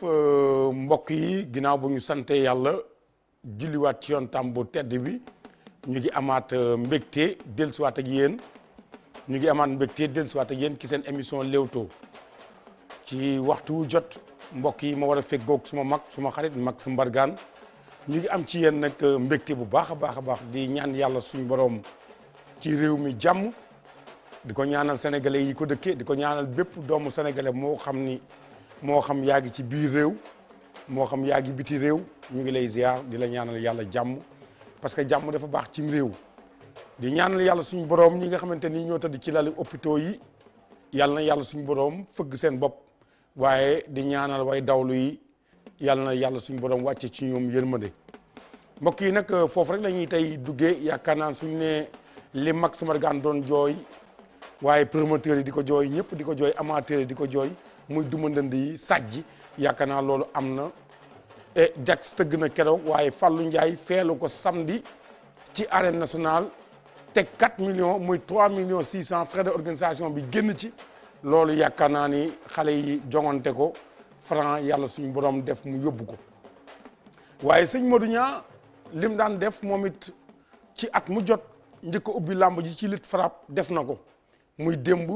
mbokk yi ginnaaw bu ñu sante yàlla julliwaat ci yoon tam bu tedd bi ñu ngi amaat mbégte dellusiwaat ak yéen ñu ngi amaat mbégte dellusiwaat ak yéen ci seen émission Leewtoo ci waxtu wu jot mbokk yi ma war a feggoog suma mag suma xarit Max Mbargane ñu ngi am ci yéen nag mbégte bu baax a baax a baax di ñaan yàlla suñu borom ci réew mi jàmm di ko ñaanal sénégalais yi ko dëkkee di ko ñaanal bépp doomu sénégalais moo xam yaa ngi ci biir réew moo xam yaa ngi biti réew ñu ngi lay ziar di la ñaanal yàlla jàmm parce que jàmm dafa baax ci réew di ñaanal yàlla suñu borom ñi nga xamante ni ñoo tëdd ci lali hôpitaux yi yàlla na yàlla suñu borom fëgg seen bopp waaye di ñaanal way dawlu yi yàlla na yàlla suñu borom wàcce ci ñoom yërmande mbokk yi nag foofu rek la ñuy tey duggee yaakaar naa suñu ne li Max Mbargane doon jooy waaye promoteurs yi di ko jooy ñëpp di ko jooy amateurs yi di ko jooy muy duma ndënd yi sàjji yaakaar naa loolu am na et Jax tëgg na keroog waaye Fallou Ndiaye feelu ko samedi ci arène nationale teg 4 millions muy 3 millions 600 frais d'organisation bi génn ci loolu yaakaar naa ni xale yi jongante ko franc yàlla suñu borom def mu yóbbu ko waaye sëñ Modou Niang lim daan def moom it ci at mu jot njëkk a ubbi làmb ji ci lutte frappe def na ko muy démb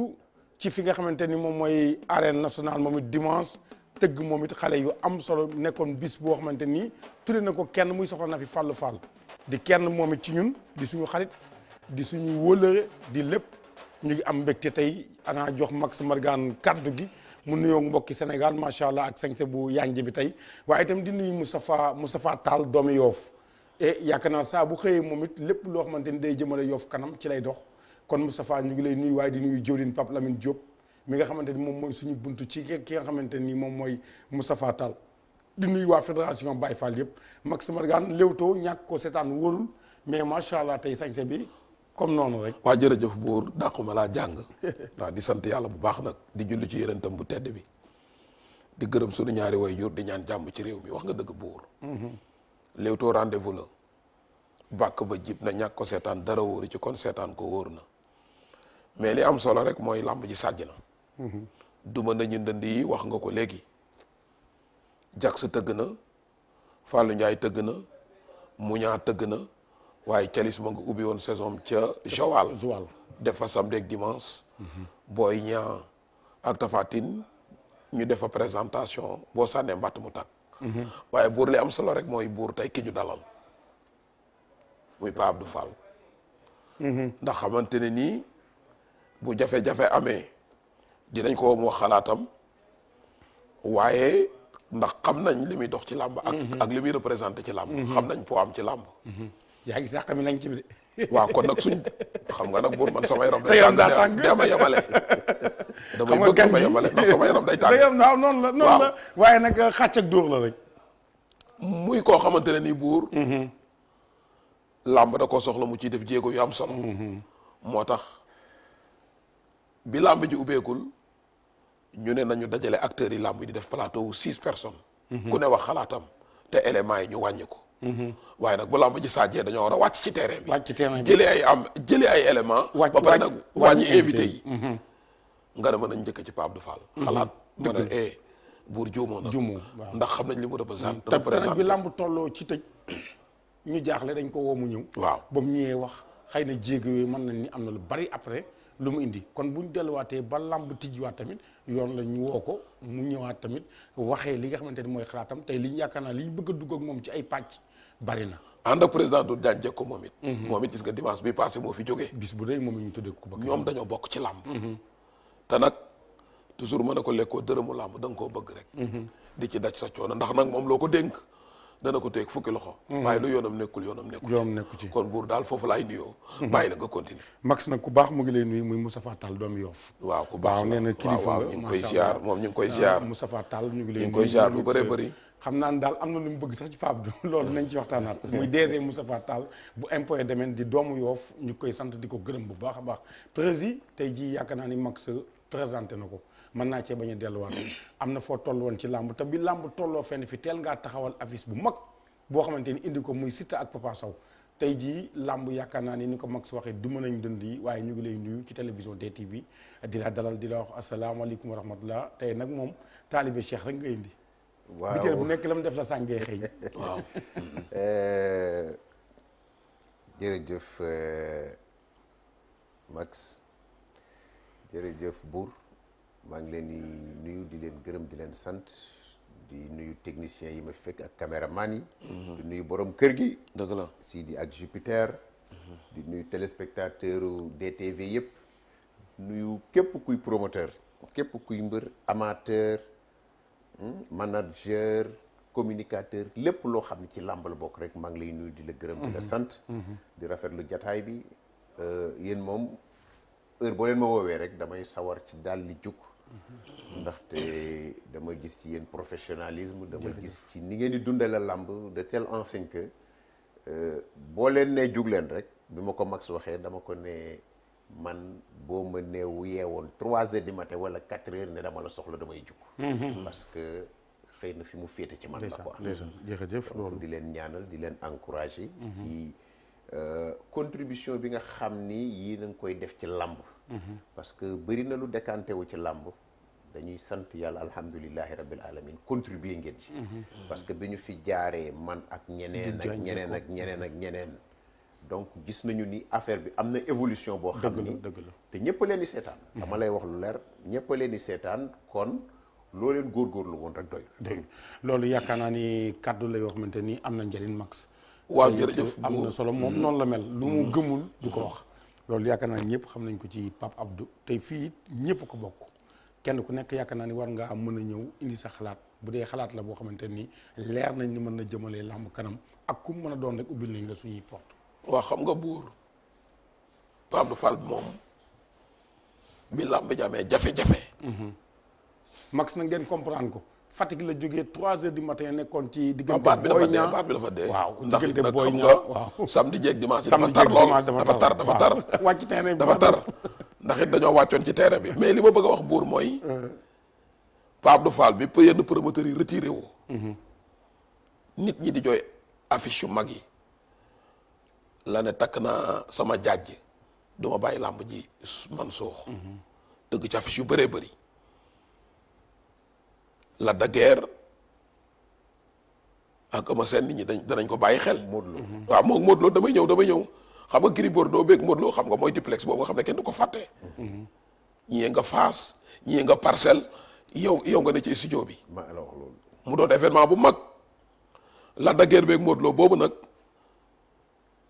ci fi nga xamante ni moom mooy arène nationale moom it dimanche tëgg moom it xale yu am solo nekkoon bis boo xamante ni tudde na ko kenn muy soxla na fi Fallou Fall di kenn moom it ci ñun di suñu xarit di suñu wóllëre di lépp ñu ngi am mbégte tey ana jox Max Mbargane kaddu gi mu nuyoo mbokki Sénégal macha allah ak sañse bu yanj bi tey waaye itam di nuyu Moustapha Tall doomi Yoof et yaakaar naa saa bu xëyee moom it lépp loo xamante ni day jëmale Yoof kanam ci lay dox kon Moustapha ñu ngi lay nuyu waaye di nuyu jëwriñ Pape Lamine Diop mi nga xamante ni moom mooy suñu buntu ci ki nga xamante ni moom mooy Moustapha Tall di nuyu waa fédération Baye Fall yëpp Max Mbargane Leewtoo ñàkk ko seetaan wóorul mais macha allah tey sañse bi comme noonu rek. waa jërëjëf buur dàquma laa jàng waaw di sant yàlla bu baax nag di julli ci yonentam bu tedd bi di gërëm suñu ñaari waajur di ñaan jàmm ci réew mi wax nga dëgg buur. Leewtoo rendez-vous la bàkk ba jib na ñàkk ko seetaan dara wóoru ci kon seetaan ko wóor na mais li am solo rek mooy làmb ji sàjj na. duma nañu ndënd yi wax nga ko léegi Jax tëgg na Fallou Ndiaye tëgg na Muñaa tëgg na waaye Calis ma nga ubbi woon saison ca Joal def fa samedi ak dimanche. Boy Niang ak Tapha Tine ñu def fa présentation boo sànnee mbatt mu tàkk. waaye buur li am solo rek mooy buur tey ki ñu dalal muy Pape Abdou Fall. ndax xamante ne nii bu jafe-jafe amee dinañ ko wax xalaatam waaye ndax xam nañ li muy dox ci làmb ak li muy représenté ci làmb xam nañ po am ci làmb yaa ngi sax mi lañ ci bi de waaw kon nag suñ xam nga nag buur man sama yaram day tàng dama yemale damay bëgg dama yemale ndax sama yaram day tàng waaw noonu la waaye nag xàcc ak dóor la rek muy koo xamante ne nii buur làmb da ko soxla mu ciy def jéego yu am solo moo tax bi làmb ji ubbeekul ñu ne nañu dajale acteurs yi làmb yi di def plateau wu 6 personnes ku ne wax xalaatam te éléments yi ñu wàññi ko waaye nag bu làmb ji sajjee dañoo war a wàcc ci terrain bi jëlee ay éléments ba pare nag wàññi invité yi nga ne mën nañ njëkk ci Pape Abdou Fall xalaat ma ne buur juumoo na ndax xam nañ li mu représenté bi làmb tolloo ci tëj ñu jaaxle dañ ko woo mu ñëw waaw ba mu ñëwee wax xëy na jéego yooyu mën nañ ni am na lu bari après lu mu indi kon buñ delluwaatee ba làmb tijjiwaat tamit yoon la ñu woo ko mu ñëwaat tamit waxee li nga xamante ni mooy xalaatam tey liñ yaakaar naa liñ bëgg a dugg ak moom ci ay pàcc bari na ànd ak président du daan jekko moom it moom it gis nga dimanche bi passé moo fi jógee bis bu dee moom it ñu tuddee ko bëgg ñoom dañoo bokk ci làmb te nag toujours mën na ko lekkoo dërëmu làmb da nga koo bëgg rek di ci daj sa coono ndax nag moom loo ko dénk dana ko teeg fukki loxo waaye lu yoonam nekkul nekku ci kon buur daal foofu laay nuyoo bàyyi la nga continuer Max nag ku baax mu ngi lay nuyu muy Moustapha Tall doomu Yoff waaw ku baax nee na kilifa ñu ngi koy ziar moom ñu ngi koy ziar Moustapha Tall ñu ngi lay ñu ngi koy ziar lu bëree bëri xam naa ne daal am na lu mu bëgg sax ci Pape Abdou loolu nañ ci waxtaanaat muy DG Moustapha Tall bu impôt domaine di doomu Yoff ñu koy sant di ko gërëm bu baax a baax prési tey jii yaakaar naa ni Max présenté na ko mën naa cee bañ a delluwaat am na foo toll woon ci làmb te bi làmb tolloo fenn fi teel ngaa taxawal affiche bu mag boo xamante ni indi ko muy Siteu ak Papa Sow tey jii làmb yaakaar naa ni ko Max waxee du mën nañ dënd yi waaye ñu ngi lay nuyu ci télévision DTV di la dalal di la wax asalaamaaleykum wa rahmatullah tey nag moom taalibe Cheikh rek nga indi waaw biteel bu nekk la mu def la sàngee xëy. waaw. jërëjëf Max jërëjëf Bour maa ngi leen di nuyu di leen gërëm di leen sant di nuyu techniciens yi ma fekk ak caméraman yi. di nuyu borom kër gi. dëgg la Sidi ak Jupiter. di nuyu téléspectateur DTV yëpp. nuyu képp kuy promoteur. képp kuy mbër amateur. manager communicateur lépp loo xam ne ci làmb la bokk rek maa ngi lay nuyu di la gërëm di la sant. di rafetlu jataay bi yéen moom heure boo leen ma woowee rek damay sawar ci daal di jug. ndaxte dama gis ci yéen professionnalisme dama gis ci ni ngeen di dundee la làmb de telle enseigne que boo leen nee jug leen rek bi ma ko Max waxee dama ko ne man boo ma neew yeewoon 3 heures du matin wala 4 heures ne dama la soxla damay jug. parce que xëy na fi mu féete ci man la quoi. jërëjëf loolu di leen ñaanal di leen encourager. ci contribution bi nga xam ni yii na nga koy def ci làmb. parce que bëri na lu décanté wu ci làmb dañuy sant yàlla alhamdulillahi rabbil alamin contribuer ngeen ci. parce que bi ñu fi jaaree man ak ñeneen ak ñeneen ak ñeneen ak ñeneen. donc gis nañu ni affaire bi am na évolution boo xam ni dëgg la te ñëpp a leen di seetaan. dama lay wax lu leer ñëpp a leen di seetaan kon loo leen góorgóorlu woon rek doy. dëgg loolu yaakaar naa ni kàddu la yoo xamante ni am na njëriñ Max. waaw jërëjëf am na solo moom noonu la mel lu mu gëmul du ko wax. loolu yaakaar naa ñëpp xam nañ ko ci Pape Abdou tey fii ñëpp ko bokk kenn ku nekk yaakaar naa ni war ngaa mën a ñëw indi sa xalaat bu dee xalaat la boo xamante ni leer nañ ni mën na jëmalee làmb kanam ak ku mën a doon rek ubbil nañ la suñuy porte. waaw xam nga Bour Pape Abdou Fall moom bi làmb ji amee jafe-jafe. Max na ngeen comprendre ko Fatick la jógee 3 heures du matin nekkoon ci diggante baat bi dafa Boy dee Niang baat bi dafa dee. waaw ndax it diggante nag Boy xam Niang nga waaw samedi jeeg dimanche samedi dafa tar lool dimanche dafa tar wàcc terrain bi dafa tar ndax it dañoo wàccoon ci terrain bi mais li ma bëgg a wax Bour mooy Pape Abdou Fall bi yenn promoteurs yi retiré wu nit ñi di jooy affiche yu mag yi la ne takk naa sama jaaj duma bàyyi làmb ji man soox dëgg ci affiche yu bëree bëri la de guerre ak Eumeu Sène nit ñi danañ ko bàyyi xel. waaw moom Modou Lo damay ñëw xam nga Gris Bordeaux beeg Modou Lo xam nga mooy duplex boobu nga xam ne kenn du ko fàtte. ñii nga Fass ñii nga Parcelles yow nga ne ci studio bi. ma la wax loolu. mu doon événement bu mag la de guerre beeg Modou Lo boobu nag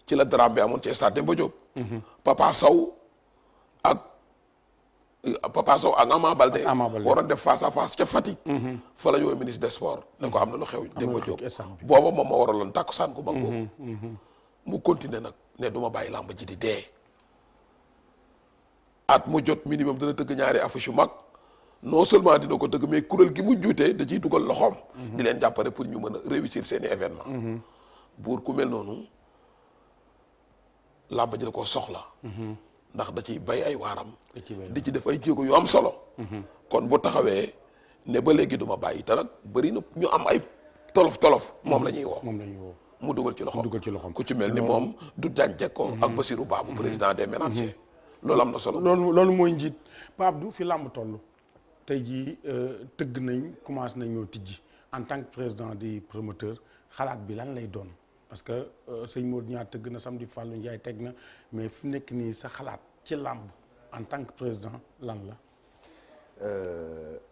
ci la drame bi amoon ci stade Demba Diop. Papa Sow ak Ama Baldé waroon def face à face ca Fatick. fa la ñëwee ministre des sports ne ko am na lu xew Demba Diop booba moom ma waraloon tàkkusaan gu mag boobu mu continuer nag ne du ma bàyyi làmb ji di dee at mu jot minimum dana tëgg ñaari affiche yu mag non seulement dina ko tëgg mais kuréel gi mu juutee da ciy dugal loxoom di leen jàppale pour ñu mën a réussir seeni événement Buur ku mel noonu làmb ji da koo soxla ndax da ciy bay ay waaram di ci def ay jéego yu am solo kon bu taxawee ne ba léegi duma bàyyi te nag bëri na ñu am ay tolof moom la ñuy woo mu dugal ci loxoom ku ci mel ni moom du jànjeko ak Basirou Babou président des ménagers loolu am na solo loolu mooy njiit Pape Abdou fi làmb toll tey jii tëgg nañ commencé nañ ñoo tijji en tant que président du promoteur xalaat bi lan lay doon parce que sëñ Modou Niang tëgg na samedi Fallou Ndiaye teg na mais fi nekk nii sa xalaat ci làmb en tant que président lan la.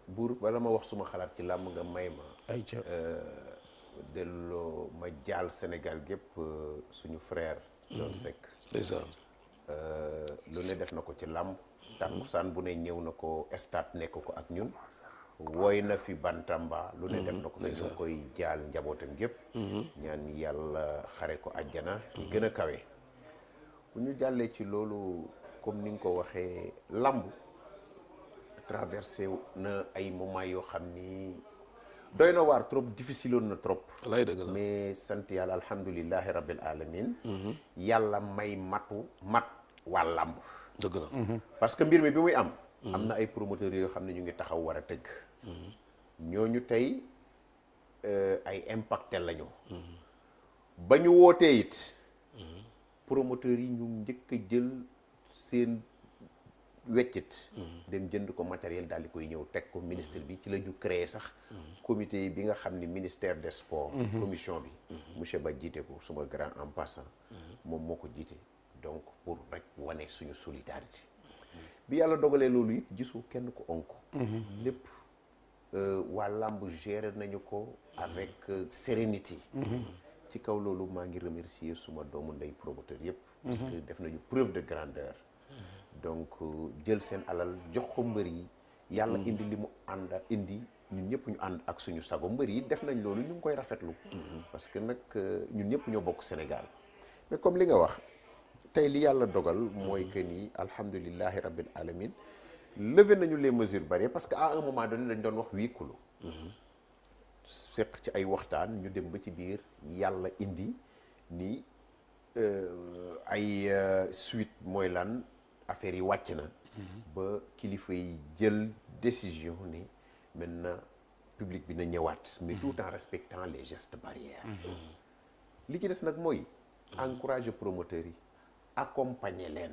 Buur bala ma wax suma xalaat ci làmb nga may ma. ay ca delloo ma jaal Sénégal gépp suñu frère. John Seck. ndeysaan. lu ne def na ko ci làmb. tàkkusaan bu ne ñëw na ko stade nekk ko ak ñun. woy na fi Bantamba lu ne def na ko ñu koy jaal njabootam gépp ñaan yàlla xare ko àjjana yi gën a kawe bu ñu jàllee ci loolu comme ni nga ko waxee lamb traversé na ay moments yoo xam ni doy na waar trop difficile woon na trop lay dëgg la mais sant yàlla alhamdulillahi rabbil alamin yàlla may mat waa lamb dëgg la parce que mbir mi bi muy am na ay promoteurs yoo xam ne ñu ngi taxaw war a tëgg ñooñu tey ay impacté lañu ba ñu wootee it promoteurs yi ñu njëkk a jël seen weccit dem jënd ko matériel daal di koy ñëw teg ko ministre bi ci la ñu créé sax comité bi nga xam ni ministère des sports commission bi monsieur Ba jiite ko suma grand en passant moom moo ko jiite donc pour rek wane suñu solidarité bi yàlla dogalee loolu it gisu kenn ko onk lépp waa làmb géré nañu ko avec sérénité ci kaw loolu maa ngi remercier suma doomu ndey promoteur yëpp parce que def nañu preuve de grandeur donc jël seen alal jox ko mbër yi yàlla indi li mu ànd indi ñun ñëpp ñu ànd ak suñu sago mbër yi def nañ loolu ñu ngi koy rafetlu parce que nag ñun ñëpp ñoo bokk Sénégal mais comme li nga wax tey li yàlla dogal mooy que ni alhamdulillahi rabbil alamin levé nañu les mesures barrières parce que à un moment donné dañ doon wax huis clos seq ci ay waxtaan ñu dem ba ci biir yàlla indi ni ay suite mooy lan affaire yi wàcc na ba kilifa yi jël décision ni maintenant public bi na ñëwaat mais tout en respectant les gestes barrières li ci des nag mooy encourager promoteurs yi accompagner leen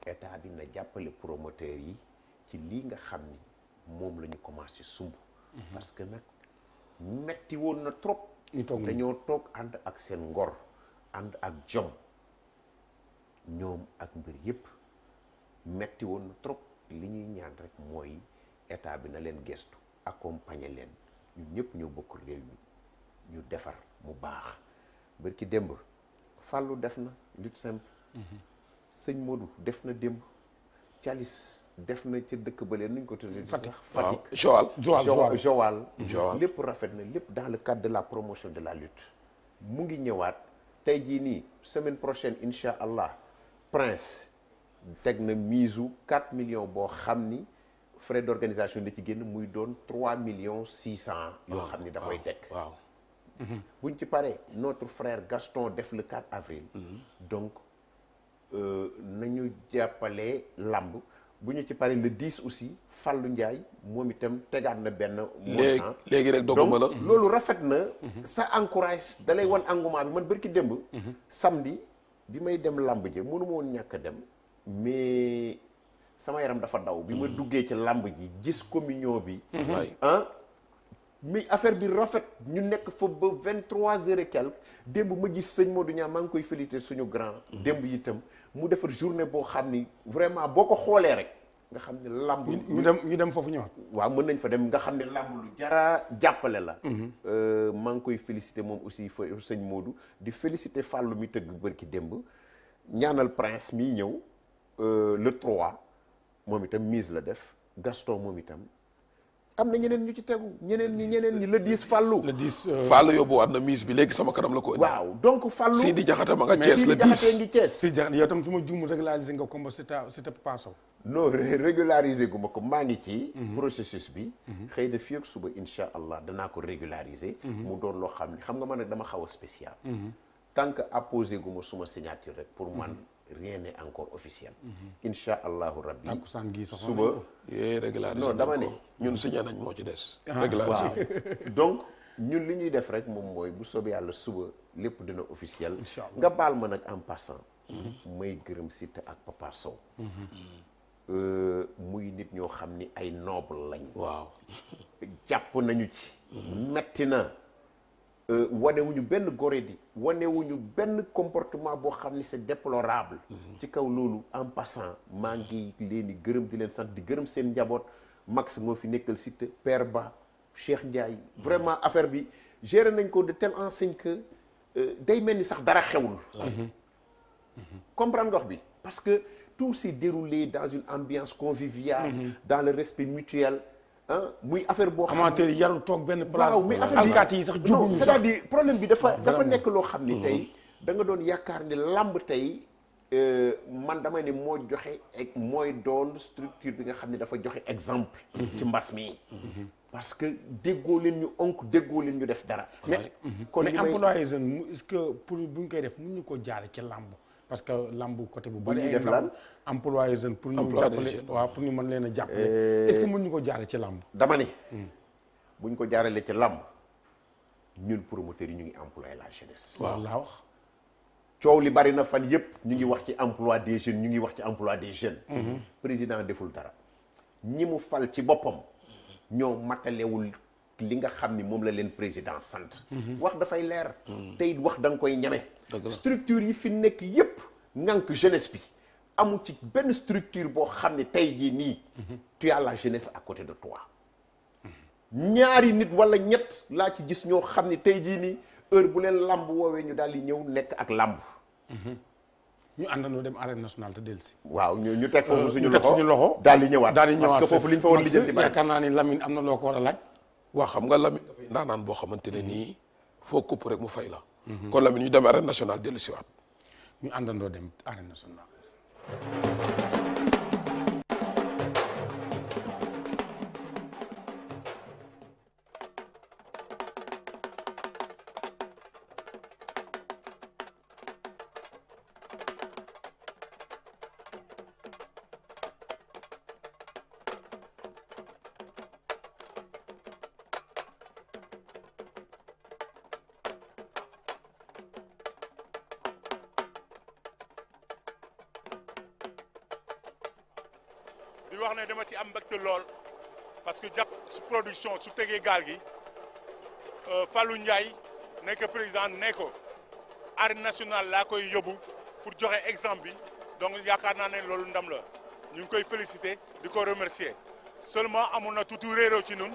état bi na jàppale promoteurs yi ci lii nga xam ni moom la ñu commencé sumb parce que nag metti woon na trop dañoo toog ànd ak seen ngor ànd ak jom ñoom ak mbir yépp metti woon na trop li ñuy ñaan rek mooy état bi na leen gestu accompagner leen ñun ñëpp ñoo bokk réew mi ñu defar mu baax bërki démb Fallou def na lutte simple sëñ Modou def na démb Thialis def na ca dëkk ba leen nuñ ko tuddee sax Fatick Joal lépp rafet na lépp dans le cadre de la promotion de la lutte mu ngi ñëwaat tey jii nii semaine prochaine incha allah Prince teg na mise u 4 millions boo xam ni frais d'organisation da ci génn muy doon 3 millions 600 yoo xam ni da koy teg buñ ci paree notre frère Gaston def le 4 avril donc nañu jàppale lamb bu ñu ci paree le 10 aussi Fallou Ndiaye moom itam tegaat na benn montant léegi rek doguma la donc loolu rafet na ça encourage dalay wan engouement bi man bërki démb samedi bi may dem lamb ji mënu ma woon ñàkk a dem mais sama yaram dafa daw bi ma duggee ci lamb ji gis communion bi mais affaire bi rafet ñu nekk fa ba 23h et quelque démb ma gis sëñ Modou Niang maa ngi koy féliciter suñu grand démb itam mu defar journée boo xam ni vraiment boo ko xoolee rek nga xam ne lamb ñu dem foofu ñëwaat waaw mën nañ fa dem nga xam ne lamb lu jara jàppale la maa ngi koy féliciter moom aussi fa sëñ Modou di féliciter Fallou mi tëgg bërki démb ñaanal Prince mi ñëw le 3 moom itam mise la def Gaston moom itam am na ñeneen ñu ci tegu ñeneen ñi le 10 Fallou. le 10 Fallou yóbbuwaat na mise bi léegi sama kanam la ko indi. waaw donc Fallou Sidi Diakhaté ma nga Thiès le 10 ngi Thiès. Sidi Diakhaté yow tam su ma juum régulariser nga combat c'était pas ça. non régulariser gu ma ko maa ngi ci. processus bi. xëy na fii ak suba incha allah danaa ko régulariser. mu doon loo xam ne xam nga man nag dama xaw a spécial. tant que apposé gu ma suma signature rek pour man. rien n'est encore officiel. incha allahu rabbi. suba régulariser non dama ne ñun signé nañ moo ci des. waaw donc ñun li ñuy def rek moom mooy bu soobee yàlla suba lépp dina officiel. nga baal ma nag en passant. may gërëm Siteu ak Papa Sow. muy nit ñoo xam ni ay noble lañ. waaw jàpp nañu ci. metti na. wanewuñu benn gorédi wanewuñu benn comportement boo xam ni c'est déplorable ci kaw loolu en passant maa ngi leen di gërëm di leen sant di gërëm seen njaboot Max moo fi nekkal Siteu Père Ba Cheikh Ndiaye vraiment affaire bi géré nañ ko de telle enseigne que day mel ni sax dara xewul comprendre nga wax bi parce que tout s'est déroulé dans une ambiance conviviale dans le respect mutuel muy affaire boo xam amateur yarul toog benn place. waaw mais affaire alkaati yi sax jubuñu sax c'est-à-dire problème bi dafa nekk loo xam ni tey da nga doon yaakaar ni lamb tey man damay ne moo joxe ak mooy doon structure bi nga xam ne dafa joxe exemple. ci mbas mi. parce que déggoo leen ñu onk déggoo leen ñu def dara. mais kon mais employé jeune est-ce que pour bu ñu koy def mun ñu ko jaare ci lamb. parce que lamb côté bu bari ay ndaw employé jeune pour ñu jàppale waaw pour ñu mën leen a jàppale est-ce que mën ñu ko jaare ci lamb dama ne buñ ko jaarale ci lamb ñun promoteurs yi ñu ngi employé la jeunesse waaw laa wax coow li bari na fan yëpp ñu ngi wax ci emploi des jeunes ñu ngi wax ci emploi des jeunes. président deful dara ñi mu fal ci boppam ñoo matalewul li nga xam ni moom la leen président sant. wax dafay leer. tey wax da nga koy ñeme. structure yi fi nekk yëpp ngànk jeunesse bi amu ci benn structure boo xam ne tey jii nii. tu as la jeunesse à côté de toi. ñaari nit wala ñett laa ci gis ñoo xam ne tey jii nii heure bu leen làmb woowee ñu daal di ñëw nekk ak làmb. ñu àndandoo dem arène nationale te dellusi. waaw ñu teg foofu suñu loxo loxo daal di ñëwaat parce que foofu li ñu fa war lijjanti bari. yaakaar naa ni Lamine am na loo ko war a laaj. waa xam nga Lamine dafay ndaanaan boo xamante ne nii foo kupp rek mu fay la. kon Lamine ñu dem arène nationale dellu siwaat. ñu àndandoo dem arène nationale. di wax ne dama ci am mbégte lool parce que jàpp su production su tegee gaal gi Fallou Ndiaye nekk président ne ko arène nationale laa koy yóbbu pour joxe exemple bi donc yaakaar naa ne loolu ndam la ñu ngi koy féliciter di ko remercier seulement amoon na tuuti réeróo ci ñun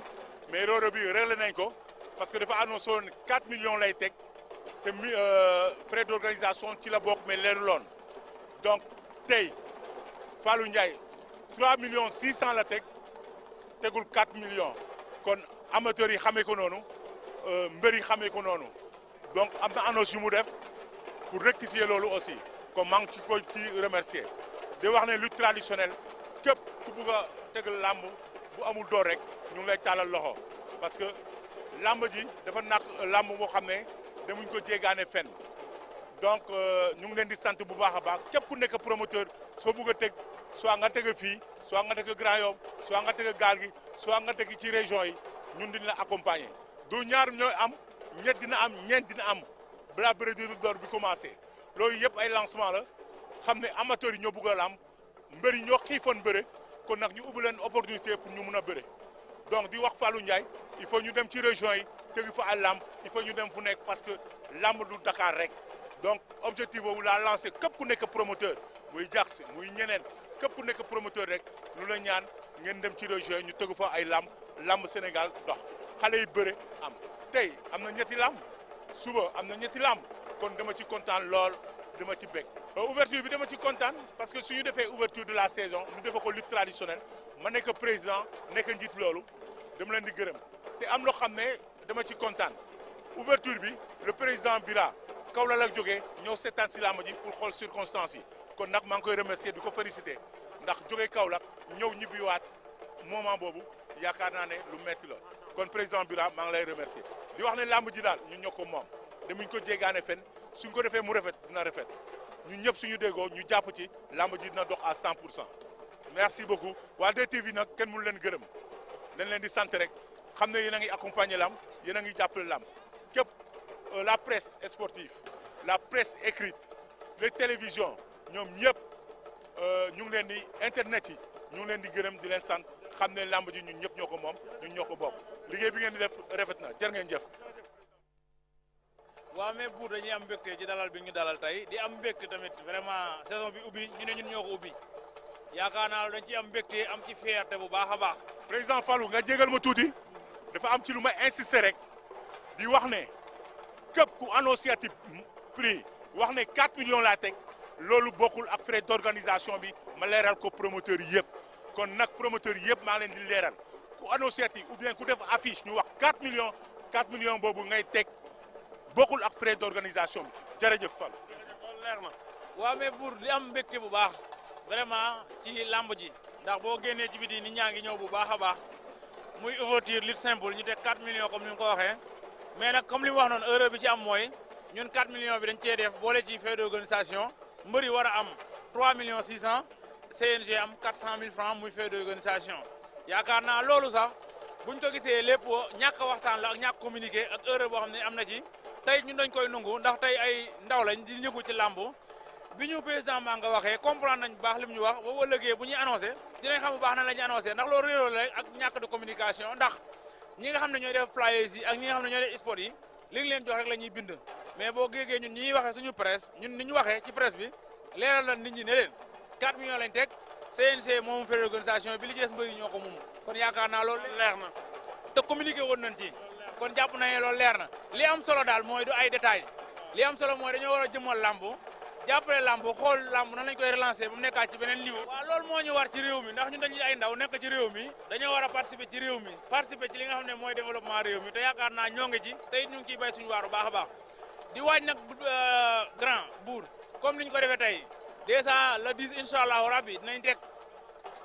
mais réeróo bi réglé nañ ko parce que dafa annoncé woon 4 millions lay teg te frais d'organisation ci la bokk mais leeru loon donc tey Fallou Ndiaye 3 millions 600 la tegul 4 millions kon amateurs yi xamee ko noonu mbër yi xamee ko noonu donc am na annonce yu mu def pour rectifier loolu aussi comme maa ngi ci koy ci remercier di wax ne lutte traditionnelle képp ku bugg a tegal làmb bu amul door rek ñu ngi lay tàllal loxo parce que làmb ji dafa nak làmb moo xam ne demuñ ko jéegaane fenn donc ñu ngi leen di sant bu baax a baax képp ku nekk promoteur soo bugg a teg soit nga teg fii soit nga teg Grand Yoff soit nga teg gaal gi soit nga teg ci région yi ñun dina la accompagner du ñaar ñooy am ñett dina am ñeent dina am balaa bëre di door bi commencé loolu yëpp ay lancement la xam ne amateurs yi ñoo bëgg a lamb mbër yi ñoo xiifoon bëre kon nag ñu ubbi leen opportunité pour ñu mun a bëre donc di wax Fallou Ndiaye il faut ñu dem ci région yi tegi fa ay lamb il faut ñu dem fu nekk parce que lamb du Dakar rek donc objectif boobu laa lancé képp ku nekk promoteur muy jax muy ñeneen képp ku nekk promoteur rek lu la ñaan ngeen dem ci région yi ñu tegu fa ay lamb Sénégal dox xale yi bëre am tey am na ñetti lamb suba am na ñetti lamb kon dama ci kontaan lool dama ci bég ouverture bi dama ci kontaan parce que su ñu defee ouverture de la saison ñu defee ko lutte traditionnelle ma nekk président nekk njiit loolu dama leen di gërëm te am loo xam ne dama ci kontaan ouverture bi le président Bira Kaolack la jógee ñëw seetaan si làmb ji pour xool circonstances yi kon nag maa ngi koy remercier di ko féliciter ndax jógee Kaolack ñëw ñibbiwaat moment boobu yaakaar naa ne lu metti la kon président Bira maa ngi lay remercier di wax ne làmb ji daal ñun ñoo ko moom demuñ ko jéegaane fen suñ ko defee mu rafet dina rafet ñun ñëpp suñu déggoo ñu jàpp ci làmb ji dina dox à 100%. merci beaucoup waa DTV nag kenn mënu leen gërëm dañ leen di sant rek xam ne yéen a ngi accompagner lamb yéen a ngi jàppale lamb képp la presse sportive la presse écrite les télévisions ñoom ñëpp ñu ngi leen di internet yi ñu ngi leen di gërëm di leen sant xam ne lamb ji ñun ñëpp ñoo ko moom ñun ñoo ko bokk liggéey bi ngeen di def rafet na jërë ngeen jëf. waaw mais Bour dañuy am mbégte ci dalal bi ñu dalal tey di am mbégte tamit vraiment saison bi ubbi ñu ne ñun ñoo ko ubbi yaakaar naa dañ ci am mbégte am ci fierté bu baax a baax. président Fallou nga jégal ma tuuti dafa am ci lu may insister rek di wax ne képp ku annoncé prix wax ne 4 millions laa teg loolu bokkul ak frais d'organisation bi ma leeral ko promoteur yëpp kon nag promoteur yëpp maa leen di leeral ku annoncé ou bien ku def affiche ñu wax 4 millions boobu ngay teg bokkul ak frais d'organisation bi jërëjëf Fallou. leer na waaw mais Bour di am mbégte bu baax vraiment ci lamb ji ndax boo génnee ci biti nit ñaa ngi ñëw bu baax a baax muy ouverture lutte simple ñu teg 4 millions comme ni nga ko waxee mais nag comme li mu wax noonu erreur bi ci am mooy ñun 4 millions bi dañ cee def boole ci frais d'organisation mbër yi war a am 3 millions 600 CNG am 400 000 francs muy frais d'organisation yaakaar naa loolu sax buñ ko gisee lépp ñàkk a waxtaan la ak ñàkk communiqué ak erreur boo xam ne am na ci tey ñun dañ koy nungu ndax tey ay ndaw lañ di yëngu ci làmb bi ñu président maa nga waxee comprendre nañ bu baax li mu ñu wax ba ëllëgee bu ñuy annoncé dinañ xam bu baax nan la ñuy annoncé ndax loolu réeróo la ak ñàkk de communication ndax ñi nga xam ne ñooy def flyers yi ak ñi nga xam ne ñooy def sport yi li ngi leen jox rek la ñuy bind mais boo géegee ñun ñi waxee suñu presse ñun ni ñu waxee ci presse bi leeral na nit ñi ne leen 4 millions lañ teg CNC moom fait organisation bi li ci des mbëri ñoo ko moom kon yaakaar naa loolu leer na te communiqué woon nañ ci kon jàpp nañu loolu leer na li am solo daal mooy du ay détails li am solo mooy dañoo war a jëmmal làmb jàppale làmb xool làmb nan lañ koy relancer ba mu nekkaat ci beneen niveau. waaw loolu moo ñu war ci réew mi ndax ñun dañuy ay ndaw nekk ci réew mi dañoo war a participer ci réew mi participer ci li nga xam ne mooy développement réew mi te yaakaar naa ñoo ngi ci te it ñu ngi ciy bay suñu waaru baax a baax di waaj nag grand bour comme ni ñu ko defee tey dèjà le 10 incha allahu rabbi dinañ teg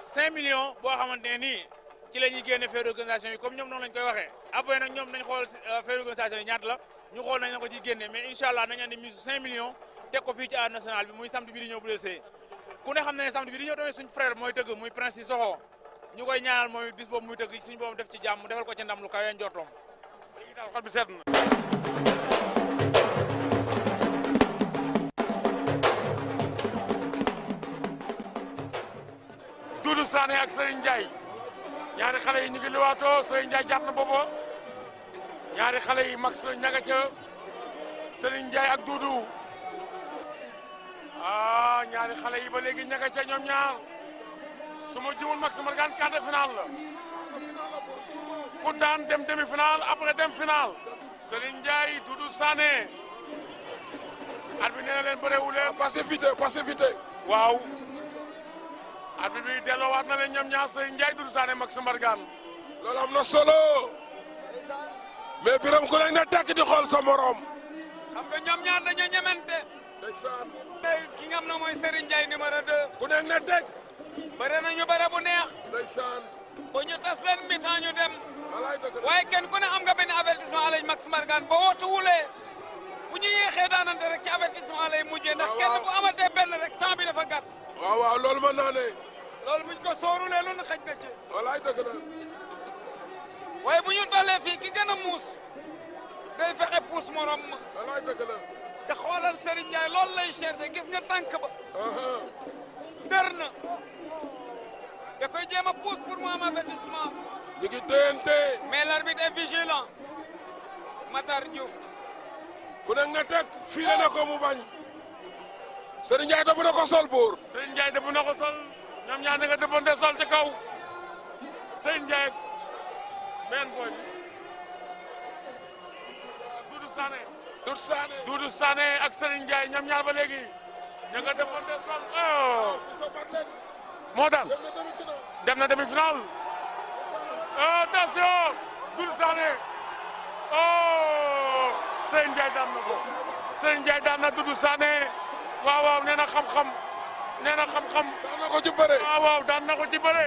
5 millions boo xamante ne nii ci la ñuy génne frais d'organisation yi comme ñoom noonu lañ koy waxee après nag ñoom nañ xool frais d'organisation yi ñaata la ñu xool nañ la ko ciy génne mais incha allah nañ andi mise 5 millions teg ko fii ci arène nationale bi muy samedi bi di ñëw bu dee see ku ne xam ne samedi bi di ñëw tamit suñu frère mooy tëgg muy Prince Sissoko ñu koy ñaanal mooy bis boobu muy tëgg suñu boobu def ci jàmm defal ko ci ndam lu kawe njortoom léegi daal xol bi sedd na. Doudou Sané ak Serigne Ndiaye ñaari xale yi ñu ngi liwaatoo Serigne Ndiaye jàpp na boobu ñaari xale yi Max ñaga ca Serigne Ndiaye ak Doudou ñaari xale yi ba léegi ñaga ca ñoom ñaar su ma jumul Max Mbargane quart de finale la ku daan dem demi finale après dem finale Serigne Ndiaye Doudou Sané arbitre nee na leen bëreewu leen passivité waaw arbitre bi delloowaat na leen ñoom ñaar Serigne Ndiaye Doudou Sané Max Mbargane loolu am na solo mais Biram ku nekk na tekk di xool sa morom. xam nga ñoom ñaar dañoo ñemente. ndeysaan. ki nga xam ne mooy Serigne Ndiaye numéro 2. ku nekk na tekk. bëre nañu bëre bu neex. ndeysaan. ba ñu tas leen mi-temps ñu dem. walaay dëgg la waaye kenn ku ne am nga benn avertissement lay Max Mbargane ba wootu wulee bu ñu yéexee daanante rek ci avertissement lay mujjee. ndax kenn bu amatee benn rek temps bi dafa gàtt. waaw waaw loolu mën naa ne. loolu buñ ko sóorulee lu nu xëj na ci. walaay dëgg la. waaye bu ñu tollee fii ki gën a muus day fexe puus morom ma. walaay dëgg la. te xoolal Serigne Ndiaye loolu lay cherché gis nga tànk ba. dër na. da koy jéem a puus pour mu am avertissement. ñu ngi téyante. mais l'arbitre est vigilant. Matar Diouf. ku nekk na tekk fii la ne ko mu bañ. Serigne Ndiaye dëbb na ko sol buur. Serigne Ndiaye dëbb na ko sol ñoom ñaar nga dëbbante sol ci kaw Serigne Ndiaye benn boy Doudou Sané. Doudou Sané ak Serigne Ndiaye ñoom ñaar ba léegi ña nga dëbbante sol moo daan dem na demi-finale attention Doudou Sané Serigne Ndiaye daan na ko Serigne Ndiaye daan na Doudou Sané waaw waaw nee na xam-xam nee na xam-xam daan na ko ci bëre. waaw waaw daan na ko ci bëre.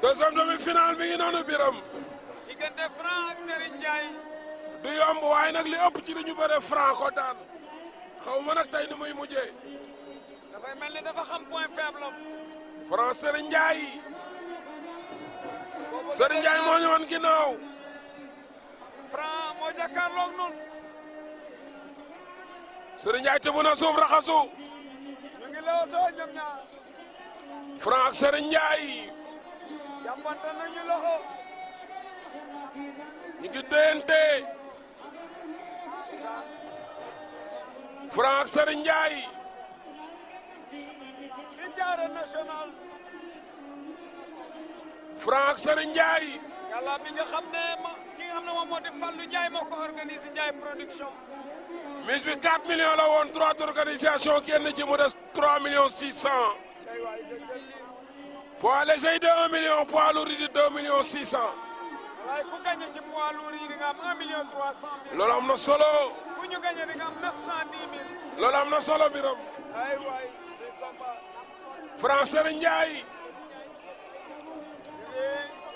deuxième demi-finale mi ngi noonu Biram. diggante Franc ak Serigne Ndiaye. du yomb waaye nag li ëpp ci li ñu bëre Franc ko daan xaw ma nag tey ni muy mujjee. dafay mel ni dafa xam point faible am. Franc Serigne Ndiaye. Serigne Ndiaye moo ñëwoon ginnaaw. Franc moo jàkkaarloog noonu. Serigne Ndiaye tëbu na suuf raxasu. ñu ngi lewtoo ñoom ñaar. Franc ak Serigne Ndiaye. jàppante nañu loxo. ñu ngi téyante. Franc ak Serigne Ndiaye. ci jaare national. Franc ak Serigne Ndiaye. yàlla bi nga xam ne ki nga xam ne moom moo di Fallou Ndiaye moo ko organisé Ndiaye production. mise bi 4 millions la woon 3 d'organisation kenn ci mu des 3 millions 600. tey waay dëgg poids léger de 1 million poids lourd di 2 millions 600. waaye ku gagné ci poids lourd yi di nga am 1 million 300 mille. loolu am na solo. ku ñu gagné di nga am 910 mille. loolu am na solo Biram. ay waay des combats. Franc Serigne Ndiaye.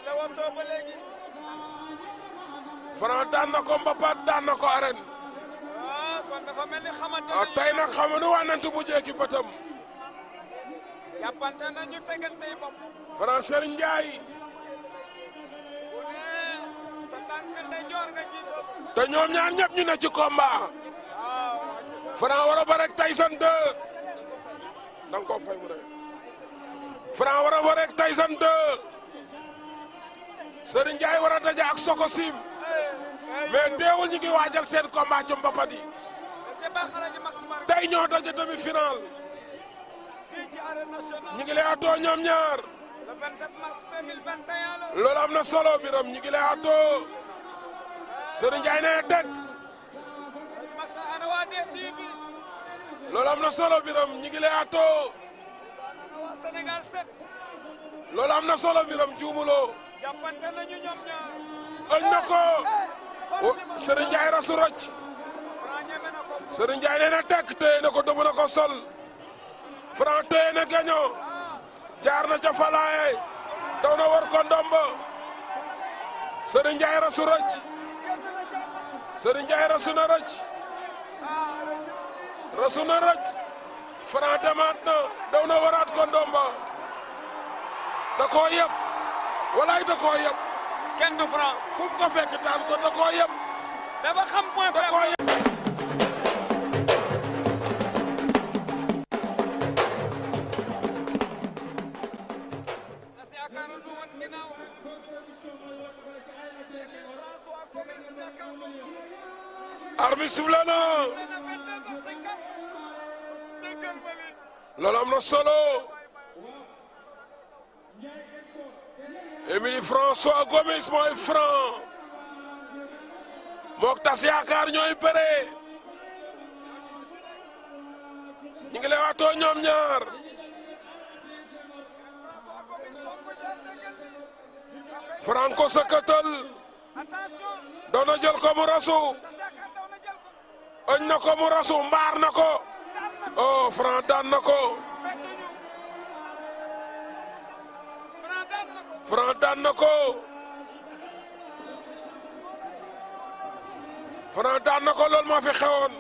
lewoto ba léegi. Franc daan na ko mbapat daan na ko arène. kon dafa mel ni xamante ah tey nag xamuñu wànnante bu jeeki bëtam. jàppante nañu tegante yi bopp. Franc Serigne Ndiaye. bu ne sa tànk ndeyjoor nga jiital. te ñoom ñaar ñëpp ñu ne ci combat. Franc war a bëre ak Tyson 2. da nga koo fay mu ne. Franc war a bëre ak Tyson 2. Serigne Ndiaye war a daje ak Sokosim. mais teewul ñu ngi waajal seen combat ci mbapat yi. tey ñoo daje demi final. ñu ngi lay atoo ñoom ñaar. le 27 mars 2021 la. loolu am na solo biram ñu ngi lay atoo. Serigne Ndiaye nee na teg. Max ana waa DTV. loolu am na solo biram ñu ngi lay atoo. ana waa Sénégal 7. loolu am na solo biram juumuloo. jàppante nañu ñoom ñaar. ëñ na ko. Serigne Ndiaye rasu rocc. Franc ñeme na ko. Serigne Ndiaye nee na teg téye na ko dëbb na ko sol. Franc téye na gaño. jaar na ca falaaye. daw na war ko ndombo. Serigne Ndiaye rasu rocc. Serigne Ndiaye rasu na rocc. rasu na rocc. Franc demaat na daw na waraat ko ndombo. da koo yëpp. walaay da koo yëpp. kenn du Franc. fu mu ko fekk daan ko da koo yëpp. dafa xam point da koo faible. yëpp. arbitre sifflé na. loolu am na solo. Émilie François Gomis mooy Franc. mook tas yaakaar ñooy bëree. ñu ngi lay waatoo ñoom ñaar. Franc ko sëkkatal. doon na jël ko mu rasu. ëñ na ko mu rasu mbaar na ko. oh Franc daan na ko. Franc daan na ko. Franc daan na ko loolu moo fi xewoon.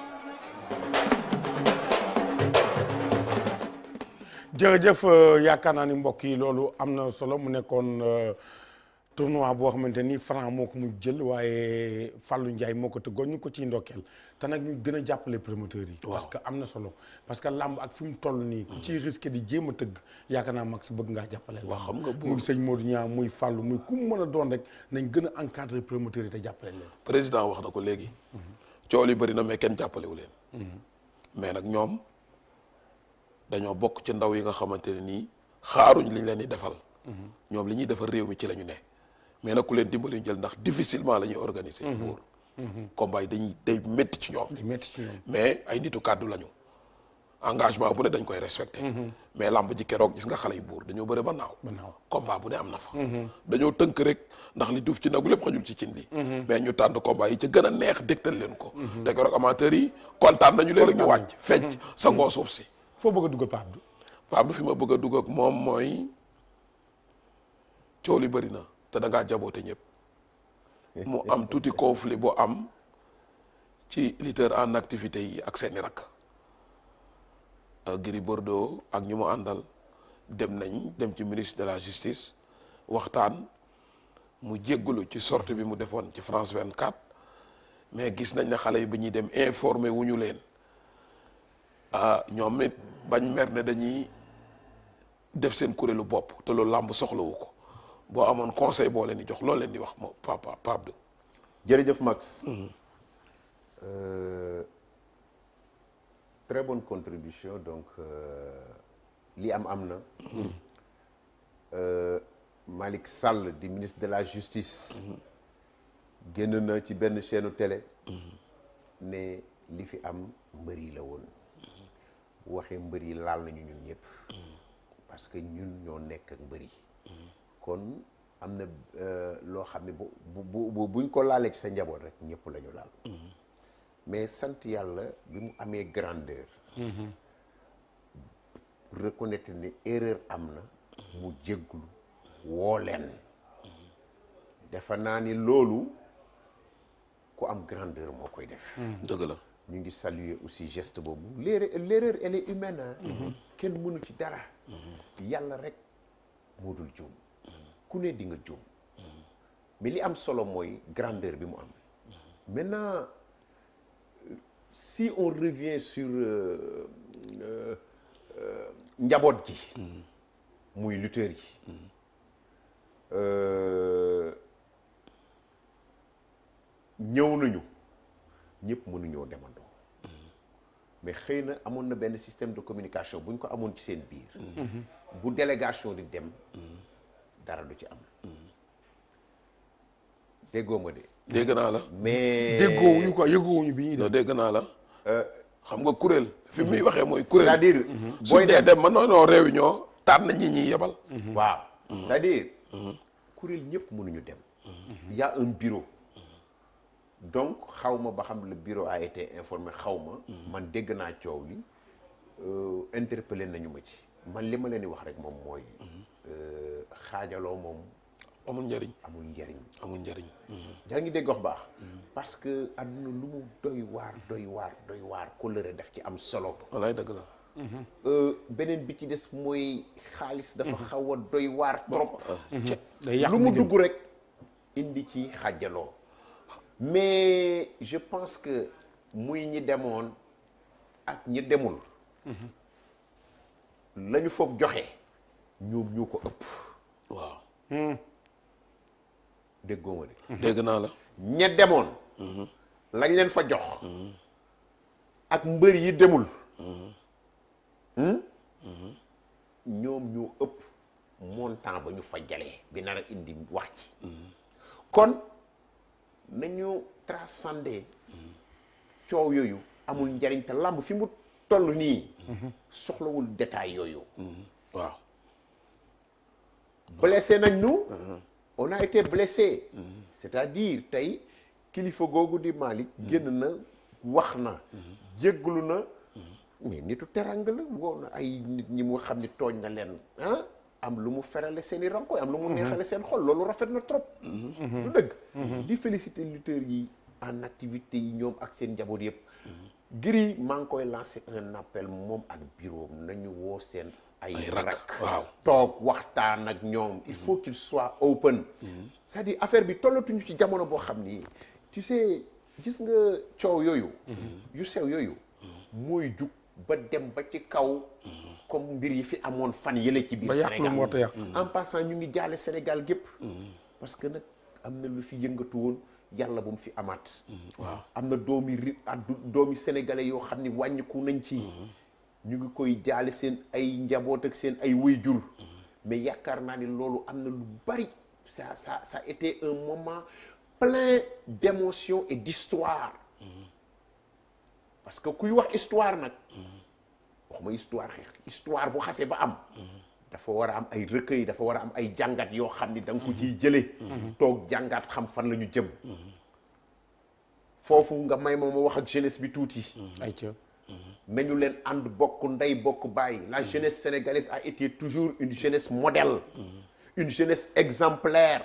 jërëjëf yaakaar naa ni mbokk yi loolu am na solo mu nekkoon tournoi boo xamante ni Franc moo ko mu jël waaye Fallou Ndiaye moo ko tëggoon ñu ko ciy ndokkeel te nag ñu gën a jàppale promoteurs yi. parce que am na solo parce que làmb ak fi mu toll nii. ku ciy risqué di jéem a tëgg yaakaar naa Max bëgg ngaa jàppale. waaw xam nga muy sëñ Modou Niang muy Fallou muy ku mu mën a doon rek nañ gën a encadrer promoteurs yi te jàppale leen. président wax na ko léegi. coow li bëri na mais kenn jàppale wu leen. mais nag ñoom dañoo bokk ci ndaw yi nga xamante ne nii xaaruñ liñ leen di defal. ñoom li ñuy defal réew mi ci la ñu ne. mais nag ku leen dimbali jël ndax difficilement la ñuy organiser. pour combat yi day métti ci ñoom. day métti ci ñoom mais ay nitu kàddu lañu. engagement bu ne dañ koy respecté. mais lamb ji keroog gis nga xale yu buur dañoo bëre ba naaw. combat bu ne am na fa. dañoo tënk rek ndax li duuf ci nagu lépp xajul ci cin li. mais ñu tànn combat yi ca gën a neex dégtal leen ko. te keroog amateurs yi kontaan nañu leen rek ñu wàcc fecc sa ngoo suuf si. foo bëgg a dugal Pape Abdou. Pape Abdou fi ma bëgg a dugg ak moom mooy coow li bëri na te da ngaa jaboote ñëpp. mu am tuuti conflit boo am ci lutteur en activité yi ak seeni rakk. Gris Bordeaux ak ñu mu àndal dem ci ministre de la justice waxtaan mu jéggalu ci sortie bi mu defoon ci France 24 mais gis nañ ne xale yi bi ñuy dem informé wu ñu leen ñoom it bañ mer ne dañuy def seen kuréelu bopp te loolu làmb soxlawu ko boo amoon conseil boo leen di jox loolu leen di wax moom Pape Abdou. jërëjëf Max. Très bonne contribution donc li am na. Malick Sall di ministre de la justice. génn na ci benn chaîne télé. ne li fi am mbër yi la woon. bu waxee mbër yi laal nañu ñun ñëpp. parce que ñun ñoo nekk ak mbër yi. kon am na loo xam ne buñ ko laalee ci sa njaboot rek ñëpp la ñu laal. mais sant yàlla bi mu amee grandeur. reconnaître ne erreur am na. mu jéggulu woo leen. defe naa ni loolu ku am grandeur moo koy def. dëgg la. ñu ngi saluer aussi geste boobu l'erreur elle est humaine kenn mënu ci dara. yàlla rek moo dul juum. ku ne di nga juum. mais li am solo mooy grandeur bi mu am. maintenant si on revient sur njaboot gi. muy lutteur yi. ñëw nañu ñëpp mënuñoo demandoo. mais xëy na amoon na benn système de communication bu ñu ko amoon ci seen biir. bu délégation di dem. dara du ci am. déggoo ma de. dégg naa la. mais déggoowuñu quoi yëgoowuñu bi ñuy non dem. dégg naa la. xam nga kuréel. fi muy waxee mooy kuréel. c'est-à-dire. booy dee dem ma noonu réunion tànn ñi ñuy yebal. waaw. c'est-à-dire. kuréel ñëpp mënuñu dem. il y a un bureau. donc xaw ma ba xam le bureau a été informé xaw ma. man dégg naa coow li interpellé nañu ma ci. man li ma leen di wax rek moom mooy. xaajaloo moom. amul njëriñ. amul njëriñ. amul njëriñ. yaa ngi dégg wax baax. parce que àdduna lu mu doy waar kóllëre daf ci am solo. walaay dëgg la. beneen bi ci des mooy xaalis dafa xaw a doy waar trop. day yàq lu mu dugg rek indi ci xaajaloo. mais je pense que muy ñi demoon ak ñi demul. la ñu foog joxe ñoom ñoo ko ëpp. waaw. déggoo ma de. dégg naa la. ña demoon. lañ leen fa jox. ak mbër yi demul. ñoom ñoo ëpp montant ba ñu fa jalee bi nar a indi wax ci. kon nañu transcender coow yooyu amul njariñ te làmb fi mu toll nii. soxlawul détail yooyu. waaw. blessé nañ ñu. on a été blessé. c'est-à-dire tey kilifa googu di Malick génn na wax na. jégglu na. mais nitu teranga la woo na ay nit ñi mu xam ni tooñ na leen am lu mu ferale seen i rankoy am lu mu neexale seen xol loolu rafet na trop. lu dëgg. di féliciter lutteurs yi en activité yi ñoom ak seen njaboot yëpp. Gris maa ngi koy lancer un appel moom ak bureau nañu woo seen. ay rak waaw. toog waxtaan ak ñoom il faut qu'il soit open. c'est-à-dire affaire bi tollatuñu ci jamono boo xam ni tu sais gis nga coow yooyu. yu sew yooyu. mooy jug ba dem ba ci kaw. comme mbir yi fi amoon fan yële ci biir Sénégal moo tax yàq. en passant ñu ngi jaale Sénégal gépp parce que nag am na lu fi yëngatu woon yàlla bu mu fi amaat. waaw. am na doomi sénégalais yoo xam ni wàññiku nañ ci. ñu ngi koy jaale seen ay njaboot ak seen ay waajur. mais yaakaar naa ni loolu am na lu bari ça a été un moment plein d'émotions et d'histoire. parce que kuy wax histoire nag. waxuma histoire bu xasee ba am. dafa war a am ay recueil dafa war a am ay jàngat yoo xam ni da nga ko ciy jëlee. toog jàngat xam fan la ñu jëm. foofu nga may ma wax ak jeunesse bi tuuti. ayca. nañu leen ànd bokk ndey bokk baay la jeunesse sénégalaise a été toujours une jeunesse modèle. une jeunesse exemplaire.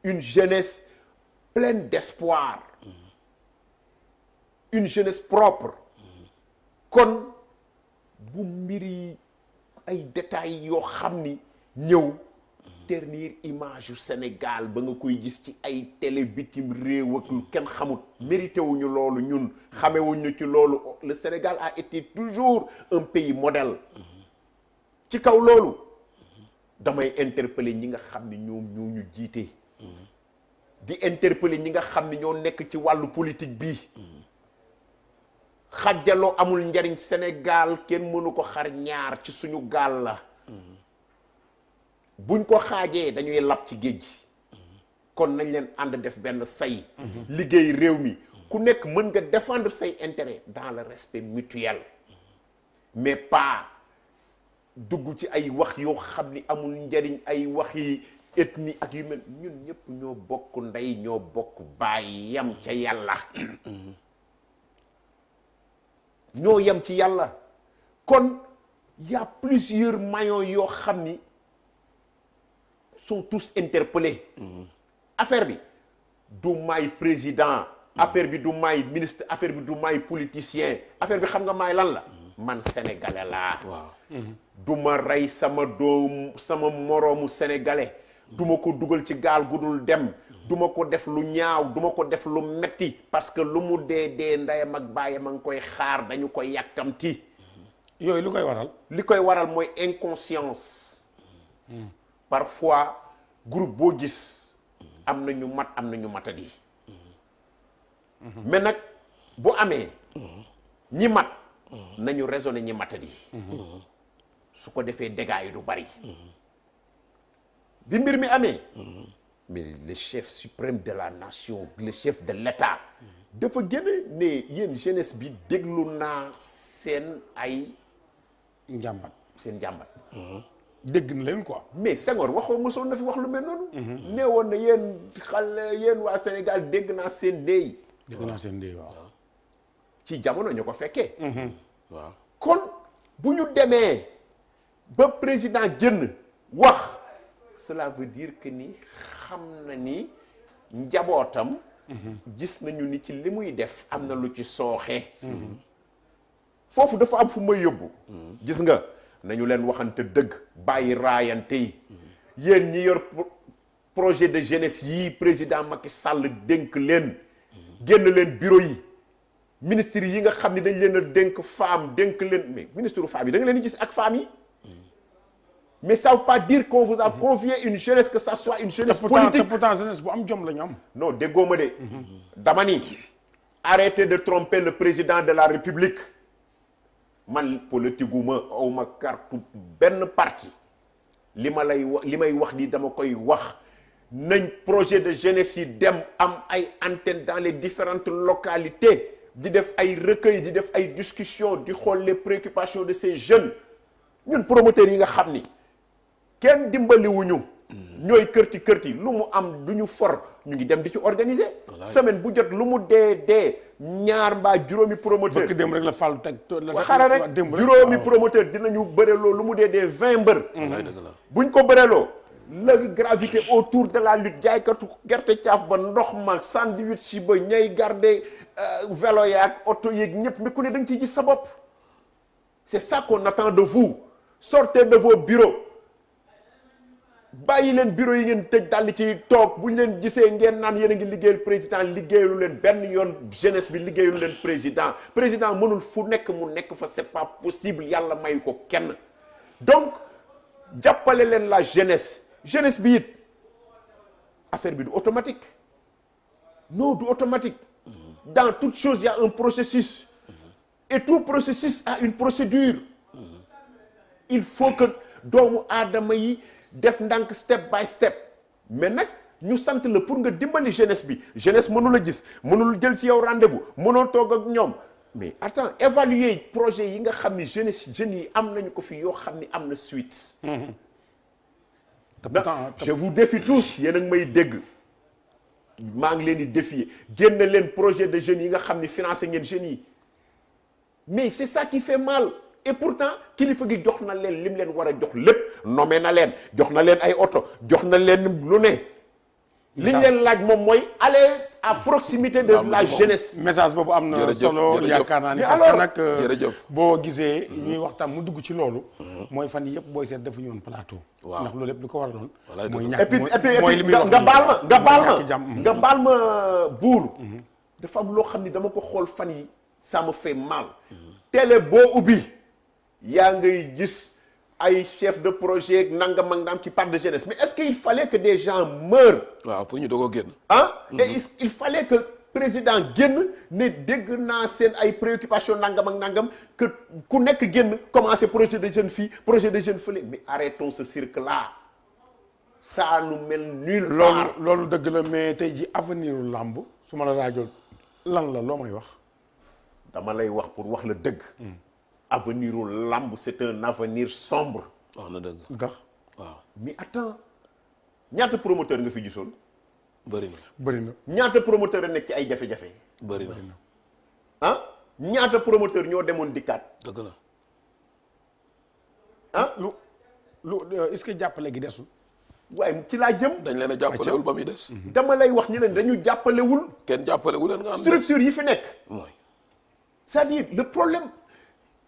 une jeunesse pleine d'espoir. une jeunesse propre. kon bu mbiri ay détails yoo xam ni ñëw ternir image yu Sénégal ba nga koy gis ci ay télé bitim réew ak lu kenn xamut mérité wuñu loolu ñun xamewuñu ci loolu le Sénégal a été toujours un pays modèle. ci kaw loolu damay interpeller ñi nga xam ni ñoom ñoo ñu jiite. di interpeller ñi nga xam ni ñoo nekk ci wàllu politique bi. xajjaloo amul njariñ Sénégal kenn mënu ko xar ñaar ci suñu gaal la. buñ ko xaajee dañuy lab ci géej gi. kon nañ leen ànd def benn say. liggéey réew mi ku nekk mën nga défendre say intérêts dans le respect mutuel. mais pas dugg ci ay wax yoo xam ni amul njariñ ay waxi ethnie ak yu mel ñun ñëpp ñoo bokk ndey ñoo bokk baay yam ca yàlla. ñoo yem ci yàlla kon y a plusieurs maillons yoo xam ni sont tous interpellés. affaire bi du may président affaire bi du may ministre affaire bi du may politicien affaire bi xam nga may lan la man sénégalais laa waaw du ma rey sama doom sama moroomu sénégalais du ma ko dugal ci gaal gudul dem du ma ko def lu ñaaw du ma ko def lu metti parce que lu mu dee ndeyam ak baayam a ngi koy xaar dañu koy yàkkamti yooyu lu koy waral li koy waral mooy inconscience parfois groupe boo gis am na ñu mat am na ñu matadi mais nag bu amee ñi mat nañu raisonner ñi matadi su ko defee dégâts yi du bari bi mbir mi amee mais le chef suprême de la nation le chef de l'État dafa génne ne yéen jeunesse bi déglu naa seen ay njàmbat seen jàmbat dégg na leen quoi mais Senghor waxoo mosoon na fi wax lu mel noonu nee woon na yéen xale yéen waa Sénégal dégg naa seen déey dégg naa seen dee waaw ci jamono ñu ko fekkee waaw kon bu ñu demee ba président génn wax cela veut dire que ni xam na ni njabootam gis nañu ni ci li muy def am na lu ci sooxe foofu dafa am fu may yóbbu gis nga nañu leen waxante dëgg bàyyi raayante yi yéen ñi yor projet de jeunesse yii président Macky Sall dénk leen génn leen bureau yi ministre yi nga xam ne dañ leen a dénk femme dénk leen mais ministre femme yi da nga leen di gis ak femme yi mais ça veut pas dire qu'on vous a confié une jeunesse que ça soit une jeunesse politique pourtant jeunesse bu am jom la ñu am non déggoo ma de dama ni arrêtez de tromper le président de la République man politique gu ma aw ma carte benn parti li ma lay wax li may wax ni dama koy wax nañ projet de jeunesse yi dem am ay antennes dans les différentes localités di def ay recueil di def ay discussions di xool les préoccupations de ces jeunes ñun promoteurs yi nga xam ni kenn dimbaliwuñu ñooy kërti lu mu am du ñu for ñu ngi dem di ci organiser semaine bu jot lu mu dee ñaar mbaa juróomi promoteur bëgg dem rek la fàllu teg xara rek juróomi promoteur dinañu bëreloo lu mu dee 20 mbër buñ ko bëreloo la gravité autour de la lutte jaaykatu gerte caaf ba ndox ma sandwich si ba ñay garder vélo yaak oto yeeg ñëpp mais ku ne da nga ciy gis sa bopp c'est ça qu'on attend de vous sortez de vos bureaux bàyyi leen bureau yi ngeen tëj daldi ci toog bu ñu leen gisee ngeen naan yéen a ngi liggéeyal président liggéeyalu leen benn yoon jeunesse bi liggéeyalu leen président mënul fu nekk mu nekk fa c'est pas possible yàlla may ko kenn donc jàppale leen la jeunesse bi it affaire bi du automatique non du automatique dans toute chose il y a un processus et tout processus a une procédure il faut que doomu aadama yi def ndànk step by step mais nag ñu sant la pour nga dimbali jeunesse bi jeunesse mënul a gis mënul jël ci yow rendez-vous mënul toog ak ñoom mais attends évaluer projet yi nga xam ni jeunes yi am nañu ko fi yoo xam ni am na suite je vous défie tous yéen a ngi may dégg maa ngi leen di défier génn leen projet de jeunes yi nga xam ni financé ngeen jeunes yi mais c'est ça qui fait mal et pourtant kilifa gi jox na leen lim leen war a jox lépp nommé na leen jox na leen ay oto jox na leen lu ne liñ leen laaj moom mooy aller à proximité de la jeunesse. message boobu am na solo yaakaar naa ni parce que nag boo gisee ñuy waxtaan mu dugg ci loolu mooy fan yëpp booy seet defuñu woon plateau ndax loolu lépp li ko war a doon mooy ñàkk mooy li muy wax nga baal ma buur dafa am loo xam ni dama ko xool fan yi ça me fait mal télé boo ubbi yaa ngay gis ay chef de projet nangam ak naam qui parle de jeunesse mais est-ce qu'il fallait que des gens meurent waaw pour ñu doog a génn et il fallait que président génn ne dégg naa seen ay préoccupations nangam ak nangam que ku nekk génn commencer projet de jeune fille projet de jeune fille mais arrêtons ce cirque là ça nous mène nulle part loolu dëgg la mais tey ji avenir u làmb su ma la laajoon lan la loo may wax dama lay wax pour wax la dëgg avenir u lamb c'est un avenir sombre. wax na dëgg. ndax waaw. mais attends ñaata promoteur nga fi gisoon. bëri na. bëri na. ñaata promoteur a nekk ci ay jafe-jafe. bëri na. ah ñaata promoteur ñoo demoon dikkaat. dëgg la. ah lu est-ce que jàppale gi desul. waaye ci laa jëm. dañ leen a jàppalewul ba muy des. dama lay wax ni leen dañu jàppalewul. kenn jàppalewul leen nga am structure yi fi nekk. mooy. c'est-à-dire le problème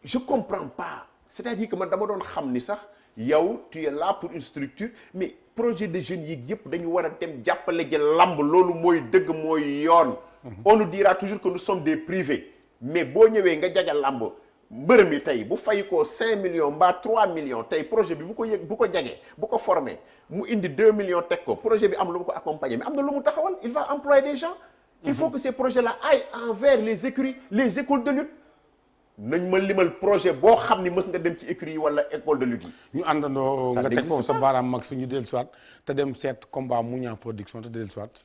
je comprends pas c'est-à-dire que man dama doon xam ni sax yow tu es là pour une structure mais projet de jeunes yi yëpp dañu war a dem jàppale ji lamb loolu mooy dëgg mooy yoon. on nous dira toujours que nous sommes des privés mais boo ñëwee nga jaga lamb mbër mi tey bu fay ko 5 millions mbaa 3 millions tey projet bi bu ko jagee bu ko formé mu indi 2 millions teg ko projet bi am lu mu ko accompagner mais am na lu mu taxawal il va employer des gens. il faut que ces projets-là aillent envers les écuries les écoles de lutte. nañ ma limal projet boo xam ni mës nga dem ci écurie yi wala école de lutte yi. ñu àndandoo nga teg foofu sa baaraam mag suñu dellu siwaat te dem seet combat Mouniang production te dellu siwaat.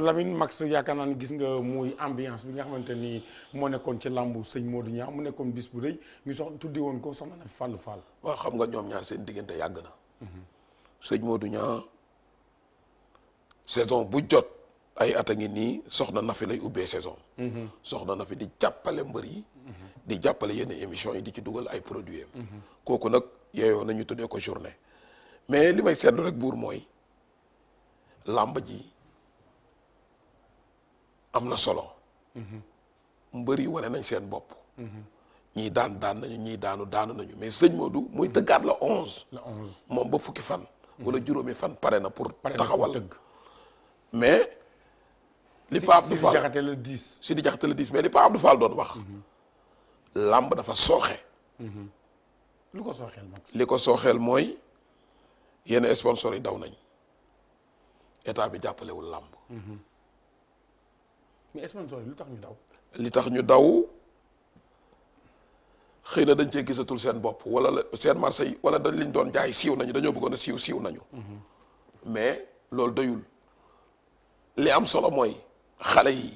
Lamine Max yaakaar naa ni gis nga muy ambiance bi nga xamante ni moo nekkoon ci lambu sëñ Modou Niang mu nekkoon bis bu rëy ñu tuddi woon ko soxna na Fallou Fall. waaw xam nga ñoom ñaar seen diggante yàgg na. sëñ Modou Niang saison bu jot ay at a ngi nii soxna na fi lay ubbee saison. soxna na fi di jàppale mbër yi. di jàppale yenn émission yi di ci dugal ay produits am. kooku nag yeeyoo nañu tuddee ko journée mais li may seetlu rek buur mooy làmb ji am na solo. mbër yi wane nañ seen bopp. ñii daan nañu ñii daanu nañu mais sëñ Modou muy tëggaat la 11. la 11 moom ba fukki fan. wala juróomi fan pare na pour taxawal mais. li Pa Abdou Fall Sidi Diakhaté le 10. Sidi Diakhaté le 10 mais li Pa Abdou Fall doon wax. làmb dafa sooxe. lu ko sooxeel Max. li ko sooxeel mooy yenn sponsors yi daw nañ état bi jàppalewul làmb. mais sponsor yi lu tax ñu daw. li tax ñu daw xëy na dañ cee gisatul seen bopp wala seen marché yi wala dañ liñ doon jaay siiw nañu dañoo bëggoon a siiw nañu. mais loolu doyul li am solo mooy xale yi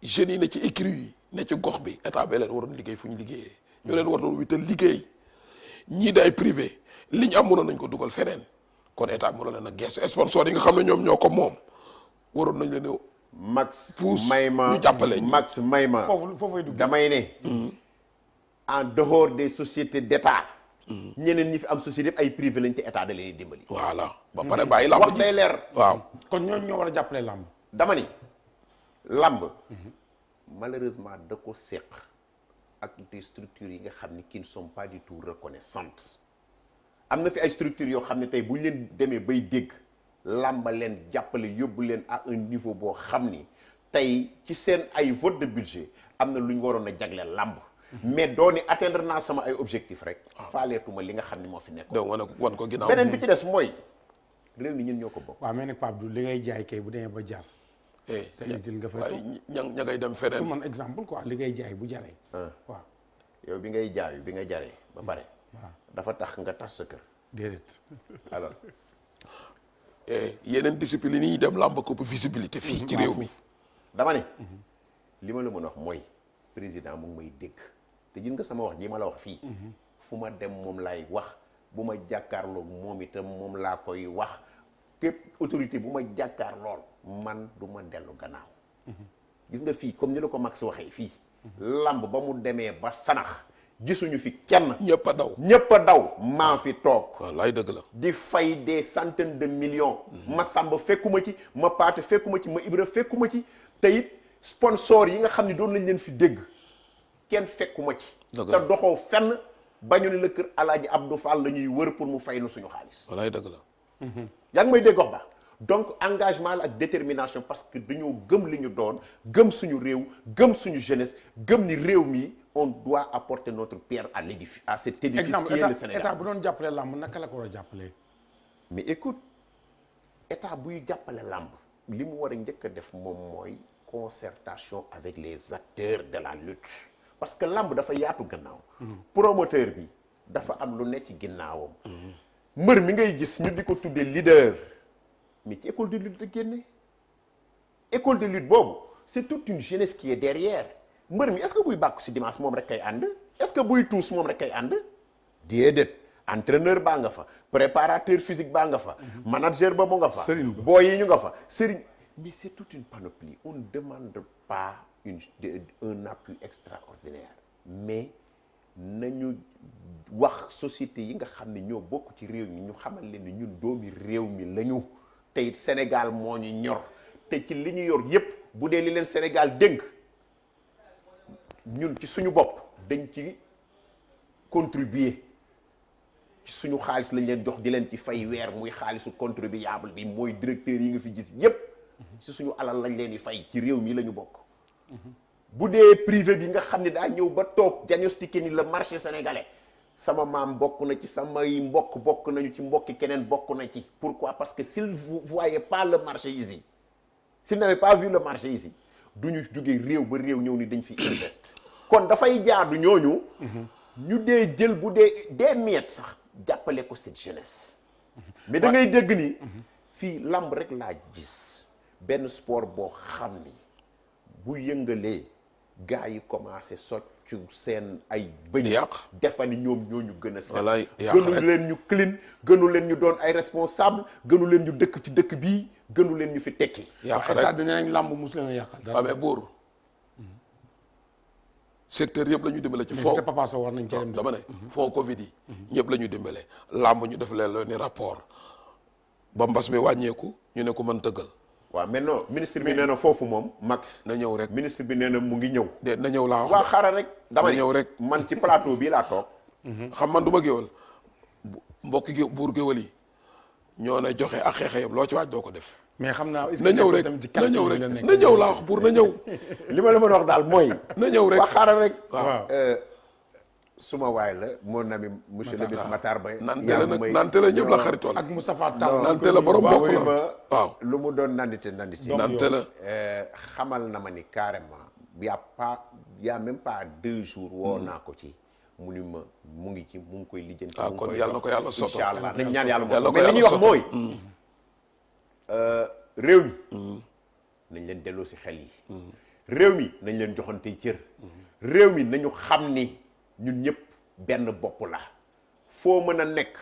jeunes yi ne ci écurie yi ne ci gox bi état bi leen waroon liggéey fu ñu liggéeyee. ñoo leen waroon wital liggéey ñii day privé li ñu am mënoon nañ ko dugal feneen kon état bi mënoon leen a gestu sponsor yi nga xam ne ñoom ñoo ko moom waroon nañ leen Max pousse Mayma ñu jàppale ñi. Max Mayma foofay dugg. damay ne en dehors des sociétés d'état ñeneen ñi fi am société yëpp ay privé lañ te état da leen di dimbali. voilà ba pare bàyyi làmb wax ji day leer. waaw kon ñooñu ñoo war a jàppale làmb. dama ni làmb malheureusement da ko séq ak des structures yi nga xam ni qui ne sont pas du tout reconnaissantes am na fi ay structures yoo xam ne tey bu ñu leen demee bay dégg làmba leen jàppale yóbbu leen à un niveau boo xam ni tey ci seen ay vote de budget am na lu ñu waroon a jagleel làmb mais dooni atteindre naa sama ay objectif rek faaleetuma li nga xam ni moo fi nekk donc wan ko ginnaaw. beneen bi ci des mooy réew mi ñun ñoo ko bokk. waaw mais nag Pape du li ngay jaay kay bu demee ba jar. sa utile nga fay waaye ña ngay dem feneen. pour man exemple quoi li ngay jaay bu jaree. waaw yow bi ngay jaayu bi nga jaree ba pare. waaw dafa tax nga tas sa kër. déedéet. alors. yeneen discipline yi dem làmb ko visibilité fii ci réew mi. dama ne. li ma la mën a wax mooy président mu ngi may dégg te gis nga sama wax ji ma la wax fii. fu ma dem moom laay wax bu ma jàkkaarloog moom itam moom laa koy wax képp autorité bu ma jàkkaar lool man du ma dellu gannaaw. gis nga fii comme ni la ko Max waxee fii. lamb ba mu demee ba sanax gisuñu fi kenn. ñëpp a daw maa fi toog. wallaay dëgg la. di fay des centaines de millions. ma Samba fekkuma ci ma Paate fekkuma ci ma Ibra fekkuma ci te it sponsor yi nga xam ne doon nañ leen fi dégg kenn fekkuma ci. te doxoo fenn bañu ne la kër Alaaji Abdou Fall la ñuy wër pour mu fay nu suñu xaalis. wallaay dëgg la. yaa ngi may dégg wax ba donc engagement la ak détermination parce que dañoo gëm li ñu doon gëm suñu réew gëm suñu jeunesse gëm ni réew mi on doit apporter notre pierre à l'édifice à cet édifice qui est le Sénégal. état bu doon jàppale làmb naka la ko war a jàppalee. mais écoute état buy jàppale làmb li mu war a njëkk a def moom mooy concertation avec les acteurs de la lutte parce que làmb dafa yaatu gannaaw. promoteur bi dafa am lu ne ci ginnaawam. mbër mi ngay gis ñu di ko tuddee leader mais ci école de lutte la génne école de lutte boobu c'est toute une jeunesse qui est derrière mbër mi est-ce que buy bàkku si dimanche moom rek kay ànd est-ce que buy tuus moom rek kay ànd déedéet entraîneur baa nga fa préparateur physique baa nga fa manager ba mu nga fa booy yi ñu nga fa sëriñ mais c'est toute une panoplie on ne demande pas un appui extraordinaire mais nañu wax société yi nga xam ne ñoo bokk ci réew mi ñu xamal leen ni ñun doomi réew mi lañu te it Sénégal moo ñu ñor te ci li ñu yor yépp bu dee li leen Sénégal dénk ñun ci suñu bopp dañ ci contribuer ci suñu xaalis lañ leen jox di leen ci fay weer muy xaalisu contribuable bi mooy directeur yi nga fi gis yépp ci suñu alal lañ leen di fay ci réew mi la ñu bokk bu dee privé bi nga xam ne daa ñëw ba toog diagnostiqué ni le marché sénégalais sama maam bokk na ci samay mbokk bokk nañu ci mbokki keneen bokk na ci pourquoi parce que s'ils voyaient pas le marché ici s'ils n'avaient pas vu le marché ici duñu jógee réew ba réew ñëw ni dañ fi invest kon dafay jaadu ñooñu ñu dee jël bu dee des miettes sax jàppale ko cette jeunesse mais da ngay dégg ni fii lamb rek laa gis benn sport boo xam ni bu yëngalee gars yi commencé soccu seen ay bëñ defa ni ñoom ñoo ñu gën a set gënu leen ñu clean gënu leen ñu doon ay responsable gënu leen ñu dëkk ci dëkk bii gënu leen ñu fi tekki yàq rek dinañ làmb mus leen a yàqal dara mais buur secteur yëpp la ñu dimbale ci fond Papa Sow war nañ ci dem dama ne fond Covid yi ñëpp la ñu dimbale làmb ñu def leen ni rapport ba mbas mi wàññeeku ñu ne ko mën tëggal waaw mais non ministre bi nee na foofu moom Max na ñëw rek ministre bi nee na mu ngi ñëw de na ñëw laa wax waa xaaral rek dama ñëw rek man ci plateau bii laa toog xam man du ma géwal mbokki buur géwal yi ñoo ne joxe ak xeexe yam loo ci waaj doo ko def mais xam naa na ñëw rek na ñëw rek na ñëw laa wax buur na ñëw li ma la mën a wax daal mooy na ñëw rek waa xaaral rek waaw suma waay la mon ami monsieur le ministre Matar Ba. nante la ñëpp la xaritoon. ak Moustapha Tall. nante la borom bokk la waaw lu mu doon nandite. nante la xamal na ma ni carrément y a même pas 2 jours woo naa ko ci mu ni ma mu ngi ci mu ngi koy lijjanti. ah kon yàlla na ko yàlla soto incha allah nañ ñaan yàlla yàlla mais li ñuy wax mooy réew mi nañ leen delloo si xel yi réew mi nañ leen joxante cër réew mi nañu xam ni ñun ñëpp benn bopp la foo mën a nekk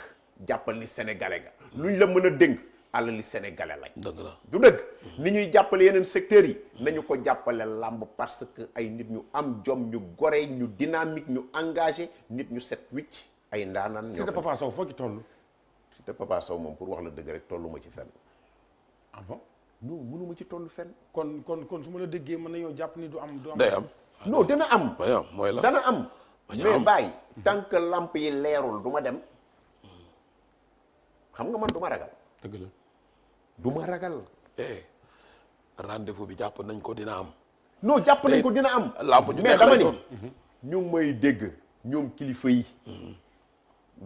jàppal ni sénégalais ga luñ la mën a dénk alali sénégalais lañ. dëgg la du dëgg ni ñuy jàppale yeneen secteurs yi nañu ko jàppale làmb parce que ay nit ñu am jom ñu gore ñu dynamique ñu engagé nit ñu set wicc ay ndaanaan. Siteu Papa Sow foo ci toll. Siteu Papa Sow moom pour wax la dëgg rek tollu ma ci fenn. ah bon non mënu ma ci toll fenn. kon su ma la déggee mën nañoo jàpp ni du am. day am non dana am. day am mooy la dana am. mais bàyyi tant que lamp yi leerul du ma dem xam nga man du ma ragal. dëgg la. du ma ragal. rendez-vous bi jàpp nañ ko dina am. non jàpp nañ ko dina am. làmb ju mais dama ni ñu ngi may dégg ñoom kilifa yi.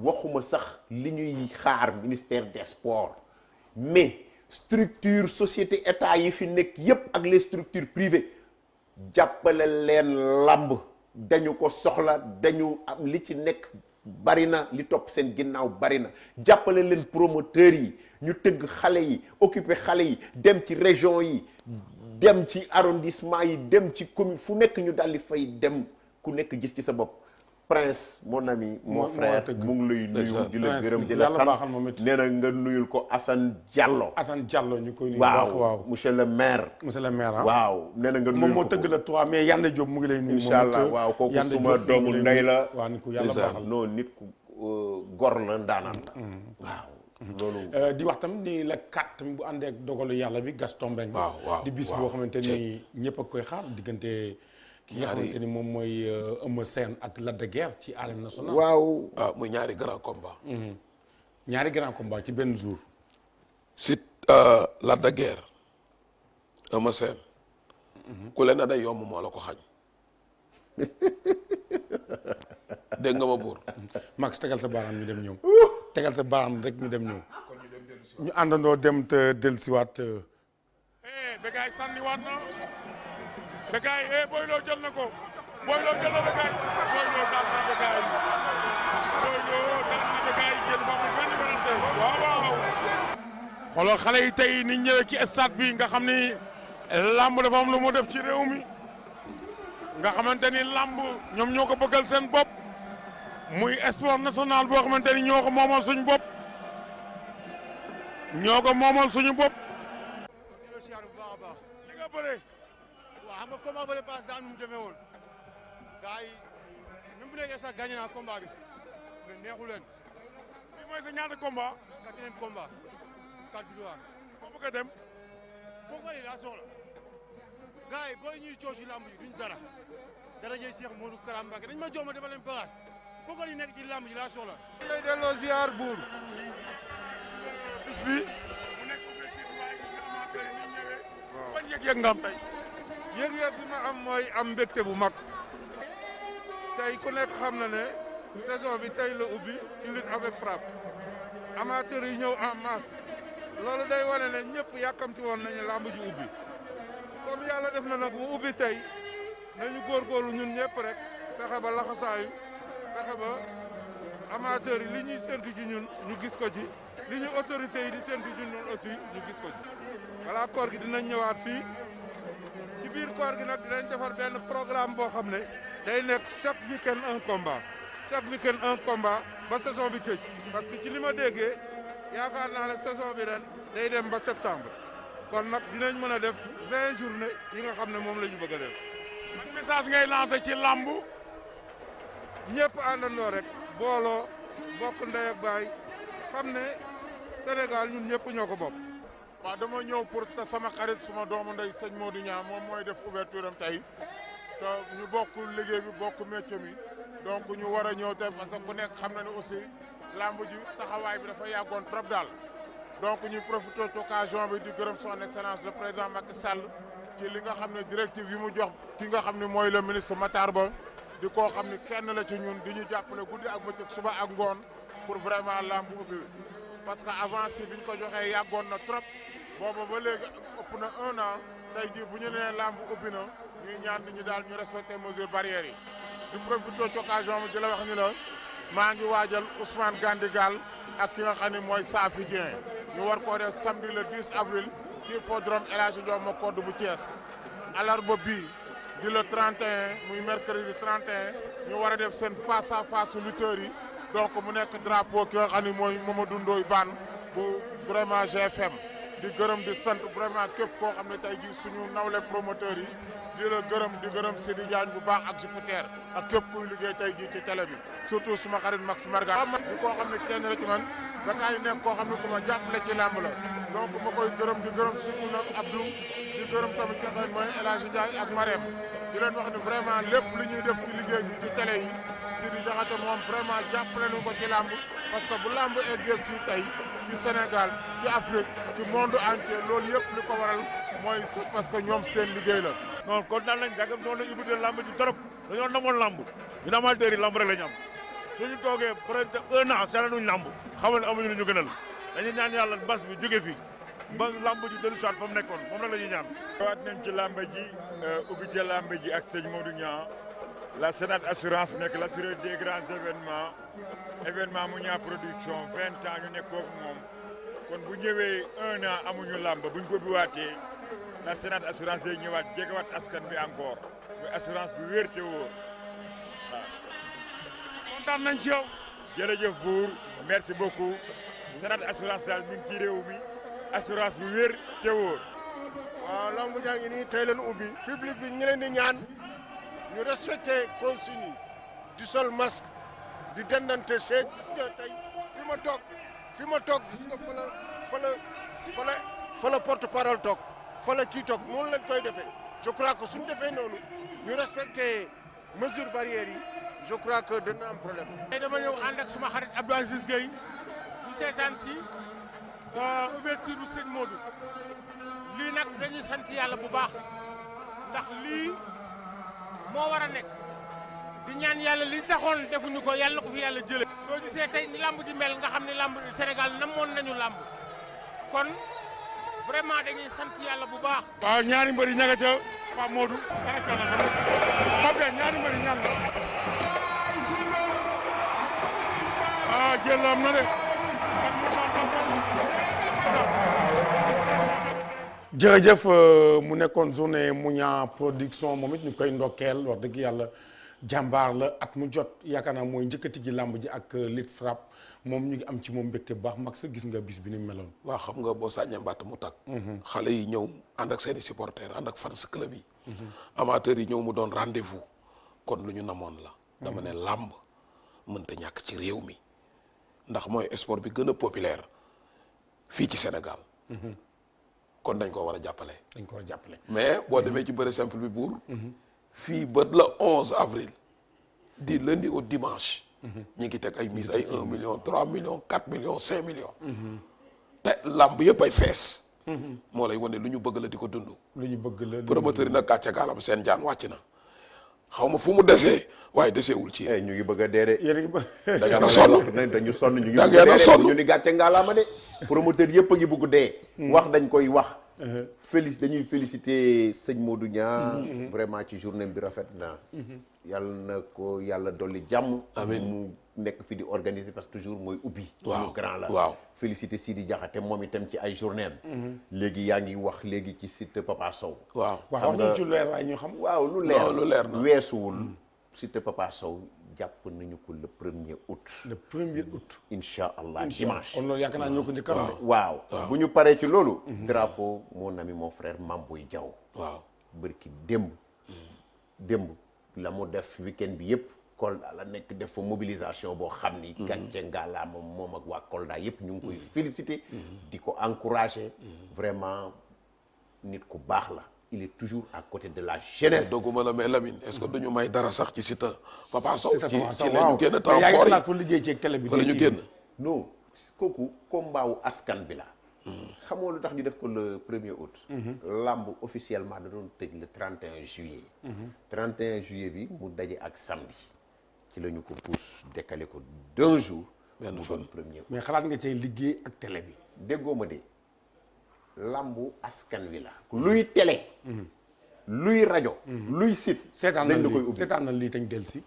waxuma sax li ñuy xaar ministère des sports mais structure société état yi fi nekk yépp ak les structures privées jàppale leen làmb dañu ko soxla dañu am li ci nekk bari na li topp seen ginnaaw bari na jàppale leen promoteurs yi ñu tëgg xale yi occuper xale yi dem ci région yi dem ci arrondissement yi dem ci commune fu nekk ñu daldi fay dem ku nekk gis ci sa bopp Prince mon ami mon frère mu ngi lay nuyu di la gërëm di la sant nee na nga nuyul ko Assane Diallo. Assane Diallo ñu koy nuyu. waaw monsieur le maire. monsieur le maire waaw nee na nga nuyul ko moom moo tëgg la 3 mais Yande Diop mu ngi lay nuyu. incha allah waaw kooku suma doomu ndey la. waaw nit ku yàlla baaxal non nit ku gor la ndaanaan la. waaw. loolu di wax tam ni la 4 bu àndee ak dogalu yàlla bi Gaston Mbengue. waaw di bis boo xamante ni ñëpp a koy xaar diggante. ki nga xamante ni moom mooy Eumeu Sène ak Lac de Guiers ci arène nationale. waaw muy ñaari grand combat. ñaari grand combat ci benn jour. si Lac de Guiers Eumeu Sène ku leen na day yomb moo la ko xañ dégg nga ma buur. Max tegal sa baaraam ñu dem ñëw tegal sa baaraam rek ñu dem ñëw ñu àndandoo dem te dellusiwaat. Bécaye sànniwaat na Bécaye Boy Lo jël na ko Boy Lo jël na Bécaye Boy Lo daan na Bécaye Boy Lo daan na Bécaye jël ba mu benn werante waaw waaw. xoolal xale yi tey ni ñëwee ci stade bi nga xam ni làmb dafa am lu mu def ci réew mi nga xamante ni làmb ñoom ñoo ko bëggal seen bopp muy sport national boo xamante ni ñoo ko moomal suñu bopp ñoo ko moomal suñu bopp. li nga bëree. waaw xam nga combat bële passe daa nu mu demee woon gars yi même bu nekkee sax gagné naa combat bi mais neexu leen. bii mooy sa ñaata combat. 4e combat 4 victoires. boo bëgg a dem. kooku yi laa soxla gars yi booy ñuy coow ci lamb yi duñ dara jëy Cheikh Modou Karam Mbacké dañ ma jox ma defal leen bagage kooku yi nekk ci lamb ji laa soxla. lay delloo ziar buur. bis bi. mu nekk objectif waaye gis nga amateur yi ñu ñëwee. waaw ban yëg-yëg nga am tey. yëg-yëg bi ma am mooy am mbégte bu mag tey ku nekk xam na ne saison bi tey la ubbi ci lutte avec frappe amateurs yi ñëw en masse loolu day wane ne ñëpp yàkkamti woon nañu làmb ji ubbi comme yàlla def na nag mu ubbi tey nañu góorgóorlu ñun ñëpp rek fexe ba laxasaayu fexe ba amateurs yi li ñuy séntu ci ñun ñu gis ko ci li ñu autorités yi di séntu ci ñun aussi ñu gis ko ci voilà koor gi dinañ ñëwaat fii ci biir koor gi nag dinañ defar benn programme boo xam ne day nekk chaque week-end un combat ba saison bi tëj parce que ci li ma déggee yaakaar naa ne saison bi ren day dem ba septembre kon nag dinañ mën a def 20 journées yi nga xam ne moom la ñu bëgg a def. ban message ngay lancé ci làmb. ñëpp àndandoo rek booloo bokk ndey ak baay xam ne Sénégal ñun ñëpp ñoo ko bokk. waaw dama ñëw pour te sama xarit suma doomu ndey sëñ Modou Niang moom mooy def ouverture am tey te ñu bokk liggéey bi bokk métier mi donc ñu war a ñëw tey parce que ku nekk xam na ne aussi làmb ji taxawaay bi dafa yàggoon trop daal donc ñu profité ci occasion bi di gërëm son excellence le président Macky Sall ci li nga xam ne directive yi mu jox ki nga xam ne mooy le ministre Matar Ba di koo xam ni kenn la ci ñun di ñu jàppale guddi ak bëccëg suba ak ngoon pour vraiment lamb ubbi parce que avant si biñ ko joxee yàggoon na trop booba ba léegi ëpp na 1 an tey jii bu ñu nee lamb ubbi na ñuy ñaan nit ñi daal ñu respecté mesures barrières yi di profité ci occasion bi di la wax ni la maa ngi waajal Ousmane Gandigal ak ki nga xam ne mooy Safi Dieng ñu war koo def samedi le 10 avril ci hippodrome El Hadji Ndioma Codou bu Thiès alarba bii di le 31 muy mercredi 31 ñu war a def seen face à face lutteurs yi donc mu nekk drapeau ki nga xam ne mooy Mamadou Ndoye Bane bu vraiment GFM di gërëm di sant vraiment képp koo xam ne tey jii suñu nawle promoteurs yi di la gërëm di gërëm Sidi Diagne bu baax ak Jupiter ak képp kuy liggéey tey jii ci télé bi surtout suma xarit Max Marga di koo xam ne kenn rek man Bécaye yi nekk koo xam ne ku ma jàppale ci làmb la donc ma koy gërëm di gërëm surtout nag Abdou di gërëm tamit ki nga xam ne mooy El Hadji Ndiaye ak Marème di leen wax ne vraiment lépp lu ñuy def ci liggéey bi ci télé yi Sidi Diakhaté moom vraiment jàppale nañu ko ci làmb parce que bu làmb eggee fii tey ci Sénégal ci Afrique ci monde entier loolu yëpp li ko waral mooy parce que ñoom seen liggéey la. non kontaan nañ dagam noonu lañu ubbitee lamb ji trop dañoo namoon lamb ñun amateurs yi lamb rek la ñu am suñu toogee peut-être 1 an seetluñu lamb xamal ne amuñu lu ñu gënal dañuy ñaan yàlla mbas bi jóge fi ba lamb ji dellu soit fa mu nekkoon moom rek la ñuy ñaan. waat nañ ci lamb ji ubbite lamb ji ak sëñ Modou Niang la Sénat assurance nekk l'assureur des grands événement mu Niang production 20 ans ñu nekkoon moom kon bu ñëwee 1 an amuñu lamb buñ ko biwaatee la Sénat assurance day ñëwaat jegewaat askan bi encore muy assurance bu wér te wóor waaw. kontaan nañ ci yow. jërëjëf buur merci beaucoup Sénat assurance daal mi ngi ci réew mi assurance bu wér te wóor. waaw lamb jaa ngi nii tey leen ubbi. public bi ñu leen di ñaan ñu respecté consigne di sol masque di dendante seeg tey fi ma toog gis nga fa la porte parole toog. fala kii toog noonu lañ koy defee je crois que suñu defee noonu ñu respecté mesures barrières yi je crois que dana am problème. tey dama ñëw ànd ak suma xarit Abdou Aziz Gueye ñu seetaan ci ouverture bu sëñ Modou lii nag dañuy sant yàlla bu baax ndax lii moo war a nekk di ñaan yàlla li taxoon defuñu ko yàlla ko fi yàlla jële soo gisee tey ni lamb ji mel nga xam ne lamb Sénégal namoon nañu lamb kon. vraiment dañuy sant yàlla bu baax. waaw ñaari mbëri ña nga ca Pape Modou. Pape ñaari mbëri ñaan la. jël am na de. jërëjëf mu nekkoon journée Mouniang production moom it ñu koy ndokkeel wax dëgg yàlla jàmbaar la at mu jot yaakaar naa mooy njëkkati ji làmb ji ak lit frappe moom ñu ngi am ci moom mbégte bu baax mag sa gis nga bis bi ni meloon. waaw xam nga boo sàññee mbatt mu tàkk. xale yi ñëw ànd ak seeni supporters ànd ak fans club yi. amateurs yi ñëw mu doon rendez-vous kon lu ñu namoon la. dama ne làmb mënta ñàkk ci réew mi ndax mooy sport bi gën a populaire fii ci Sénégal. kon dañ ko war a jàppale. dañ ko war a jàppale. mais boo demee ci bëre simple bi buur. fii ba le 11 avril. di lundi au dimanche. ñu ngi teg ay mise ay 1 million 3 millions 4 millions 5 millions. te lamb yëpp ay fees. moo lay wane lu ñu bëgg la di ko dund. lu ñu bëgg la promoteur yi nag gàcce gaalam seen jaan wàcc na. xaw ma fu mu desee waaye deseewul ci yéen. ñu ngi bëgg a dee de. yéen a ngi bëgg da ngeen a sonn dañu sonn ñu ngi da bëgg ngeen a a sonn dee ñu ni gàcce ngaalaama de. promoteur yëpp a ngi bëgg dee. wax dañ koy wax. dañuy féliciter sëñ Modou Niang. vraiment ci journée bi rafet na. yàlla na ko yàlla dolli jàmm. amiin mu nekk fi di organiser parce que toujours mooy ubbi. waaw suñu grand la waaw. féliciter Sidi Diakhaté moom itam ci ay journée am. léegi yaa ngi wax léegi ci site Papa Sow. waaw wax ñu ci leer waaye ñu xam. waaw lu leer non lu leer na weesuwul. site Papa Sow jàpp nañu ko le 1er août. le 1er août. incha allah dimanche. kon loolu yaakaar naa ñoo ko njëkk a waaw bu ñu paree ci loolu. drapeau mon ami mon frère Mamboy Diaw. waaw bërki démb la mu def week-end bi yëpp Kolda la nekk def fa mobilisation boo xam ni. gàncax ngaalaa moom ak waa Kolda yëpp ñu ngi koy féliciter. di ko encourager. vraiment nit ku baax la. il est toujours à côté de la jeunesse. dogguma la mais Lamine est-ce que duñu may dara sax ci site Papa Sow. ci la waaw ñu génn temps fort yi pour liggéey ci télé bi. wala ñu génn. non kooku combat wu askan bi la. xamoo lu tax ñu def ko le 1er août. lamb officiellement da doon tëj le 31 juillet. 31 juillet bi mu daje ak samedi ci la ñu ko pousse décalé ko 2 jours. benn fan 1er août. mais xalaat nga cay liggéey ak télé bi. déggoo ma de lambu askan wi la. luy télé. luy rajo. luy site. seetaan na lii seetaan na lii tañ del si.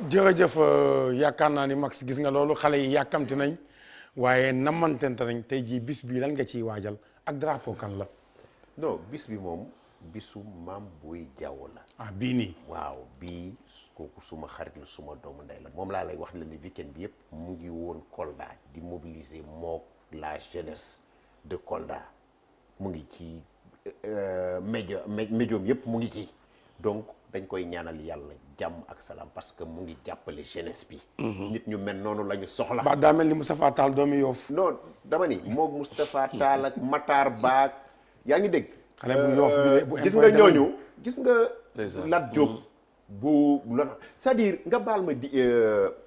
jërëjëf yaakaar naa ni Max gis nga loolu xale yi yàkkamti nañ waaye namantente nañ tey jii bis bi lan nga ciy waajal ak drapeau kan la. non bis bi moom bisu Mame Boye Diao la. ah bii nii. waaw bii kooku suma xarit la suma doomu ndey la moom laa lay wax la ni weekend bi yëpp mu ngi woon Kolda di mobiliser mook la jeunesse de Kolda mu ngi ci médium yëpp mu ngi ci donc dañ koy ñaanal yàlla jàmm ak salaam parce que mu ngi jàppale jeunesse bi. nit ñu mel noonu la ñu soxla. ba daa mel ni Moustapha Tall doomi Yoff. non dama ni moog Moustapha Tall ak Matar Ba yaa ngi dégg. xale bu Yoff bi bu gis nga ñooñu gis nga. Lat Diop bu la c'est-à-dire nga baal ma di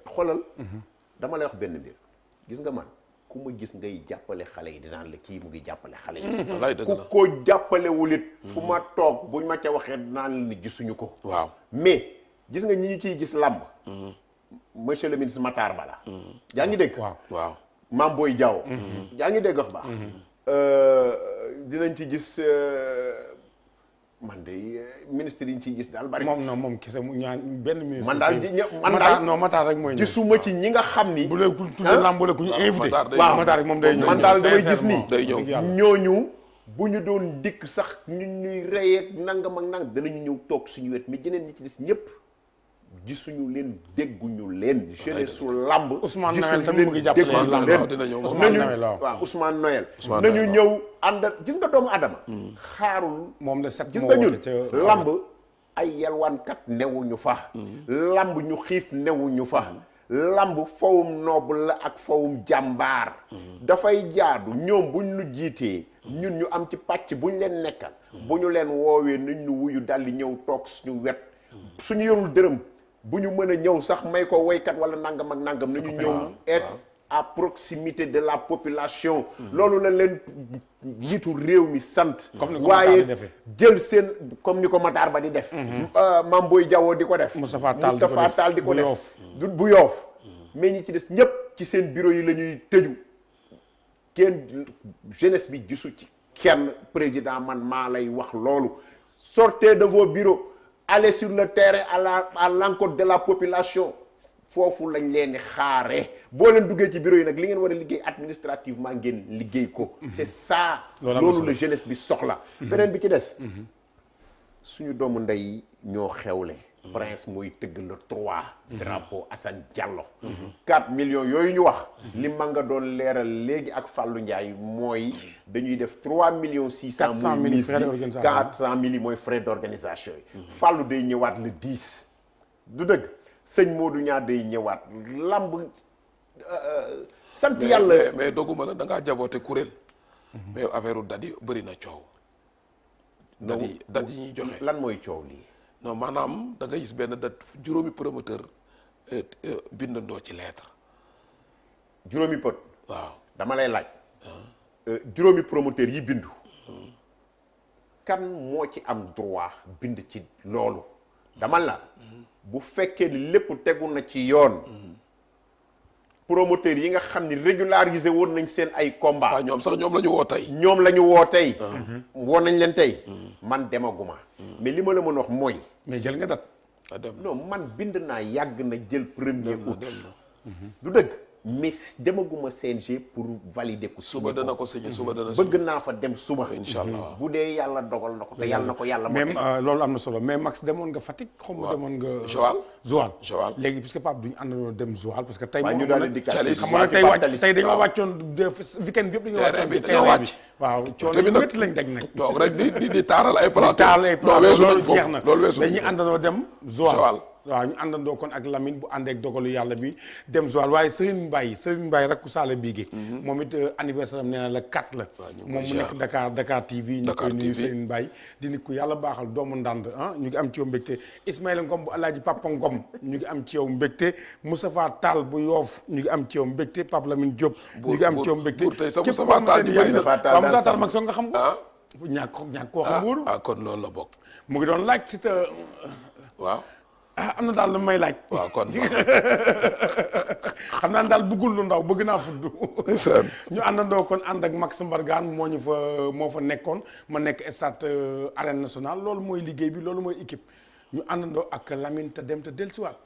xoolal. dama lay wax benn mbir gis nga man ku ma gis ngay jàppale xale yi dinaan la kii mu ngi jàppale xale yi. wallaay dëgg la ku ko jàppalewul it fu ma toog buñ ma ca waxee dinaan la ni gisuñu ko. waaw mais gis nga ñi ñu ciy gis làmb. monsieur le ministre Matar Ba la. yaa ngi dégg. waaw Mame Boye Diao. yaa ngi dégg wax baax. dinañ ci gis man de ministre yi ñu ciy gis daal bari. moom kese mu ñaan benn ministre. man daal man daal non Matar rek mooy ñëw. gisuma ci ñi nga xam ni. bu lee ku tuddee lamb la ku ñu invité. waaw Matar rek moom day ñëw. man daal damay gis ni day ñëw ñooñu bu ñu doon dikk sax ñu ñuy reyee nangam ak nangam danañu ñëw toog suñu wet mais jeneen ñi ci des ñëpp gisuñu leen dégguñu leen. jeunesse su lamb. Ousmane Noël tamit mu ngi jàppale lamb dina ñëw waaw Ousmane Noël. nañu ñëw ànd gis nga doomu Adama. xaarul moom la set gis nga ñun lamb ay yalwaankat newuñu fa. lamb ñu xiif newuñu fa. lamb fawum noble la ak fawum jàmbaar. dafay jaadu ñoom buñ lu jiitee ñun ñu am ci pàcc buñ leen nekkal. bu ñu leen woowee nañ ñu wuyu daldi ñëw toog suñu wet. suñu yorul dërëm bu ñu mën a ñëw sax may ko woykat wala nangam ak nangam nañu ñëw être à proximité de la population. loolu la leen jiitu réew mi sant. waaye jël seen comme ni ko Matar Ba di def. Mame Boye Diao di ko def. Moustapha Tall di ko def bu Yoff mais ñi ci des ñëpp ci seen bureau yi la ñuy tëju kenn jeunesse bi gisu ci kenn président man maa lay wax loolu sortez de vos bureaux allez sur le terrain à l'encontre de la population foofu lañ leen di xaare boo leen duggee ci bureau yi nag li ngeen war a liggéey administrativement ngeen liggéey ko c'est ça loolu la jeunesse bi soxla beneen bi ci des suñu doomu ndey ñoo xewle Prince mooy tëgg le 3 drapeau Assane Diallo 4 millions yooyu ñu wax li ma nga doon leeral léegi ak Fallou Ndiaye mooy dañuy def 3 millions 600 muy mise bi 400 000 mooy frais d'organisation yi Fallou day ñëwaat le 10 du dëgg sëñ Modou Niang day ñëwaat lamb sant yàlla mais doguma la da ngaa jaboote kuréel mais affaire u dat yi bëri na coow dat yi ñuy joxe lan mooy coow lii non maanaam da nga gis benn date juróomi promoteur bindandoo ci lettre juróomi pot waaw dama lay laaj juróomi promoteur yi bindu kan moo ci am droit bind ci loolu dama la bu fekkee ni lépp tegu na ci yoon promoteurs yi nga xam ni régularisé woon nañ seen ay combat waaw ñoom sax ñoom la ñu woo tey ñoom la ñu woo tey woo nañ leen tey man demaguma mais li ma la mën wax mooy mais jël nga dat non man bind naa yàgg na jël premier août du dëgg mais demaguma CNG pour valider ko suba dana ko signé suba dana bëgg naa fa dem suba incha allah bu dee yàlla dogal na ko te yàlla na ko yàlla même loolu am na solo mais Max demoon nga Fatick xaw ma demoon nga Joal léegi puisque Pape duñu àndandoo dem Joal parce que tey moom ñu daal di xam nga tey wàcc tey dañoo wàccoon weekend bi yëpp dañoo wàcc waaw coono métti lañ daj nag toog rek di taaral ay plateau loolu jeex na dañuy àndandoo dem Joal waaw ñu àndandoo kon ak Lamine bu àndeek dogalu yàlla bi dem Joal waaye Serigne Mbaye rakku Saala Bigué moom it anniversaire am nee na la 4 la moom mu nekk Dakar TV ñu koy nuyu Serigne Mbaye di nit ku yàlla baaxal doomu ndànd ñu ngi am ci yow mbégte Ismaïla Ngom bu Alaaji Papa Ngom ñu ngi am ci yow mbégte Moustapha Tall bu Yoof ñu ngi am ci yow mbégte Pape Lamine Diop ñu ngi am ci yow mbégte Moustapha Tall mag soo nga xam ko ñàkk koo xam wóoru kon loolu la bokk mu ngi doon laaj si te waaw am na daal lu may laaj. waaw kon xam naa daal bëggul lu ndaw bëgg naa fudd. ñu àndandoo kon ànd ak Max Mbargane moo fa nekkoon ma nekk stade arène nationale loolu mooy liggéey bi loolu mooy équipe ñu àndandoo ak Lamine te dem te dellusiwaat.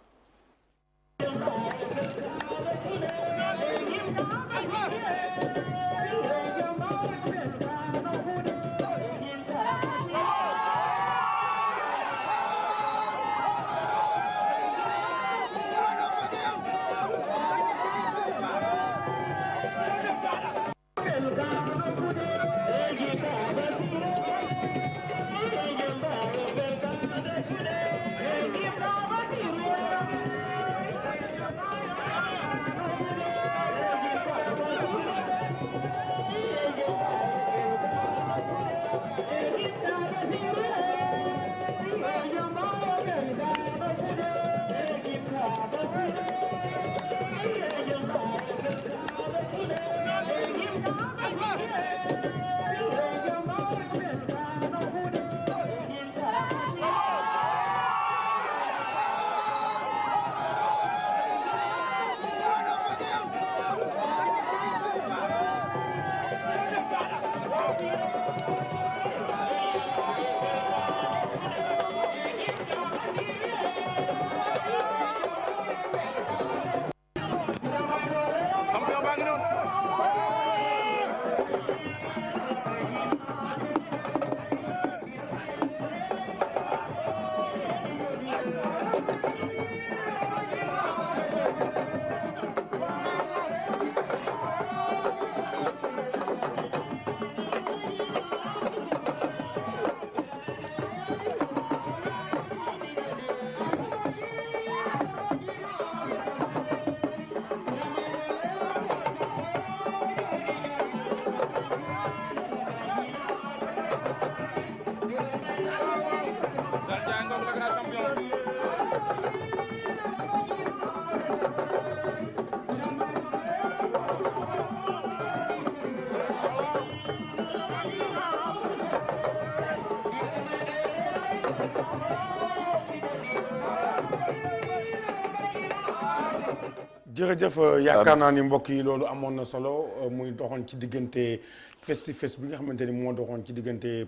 jërëjëf yaakaar naa ni mbokk yi loolu amoon na solo muy doxoon ci diggante face bi nga xamante ni moo doxoon ci diggante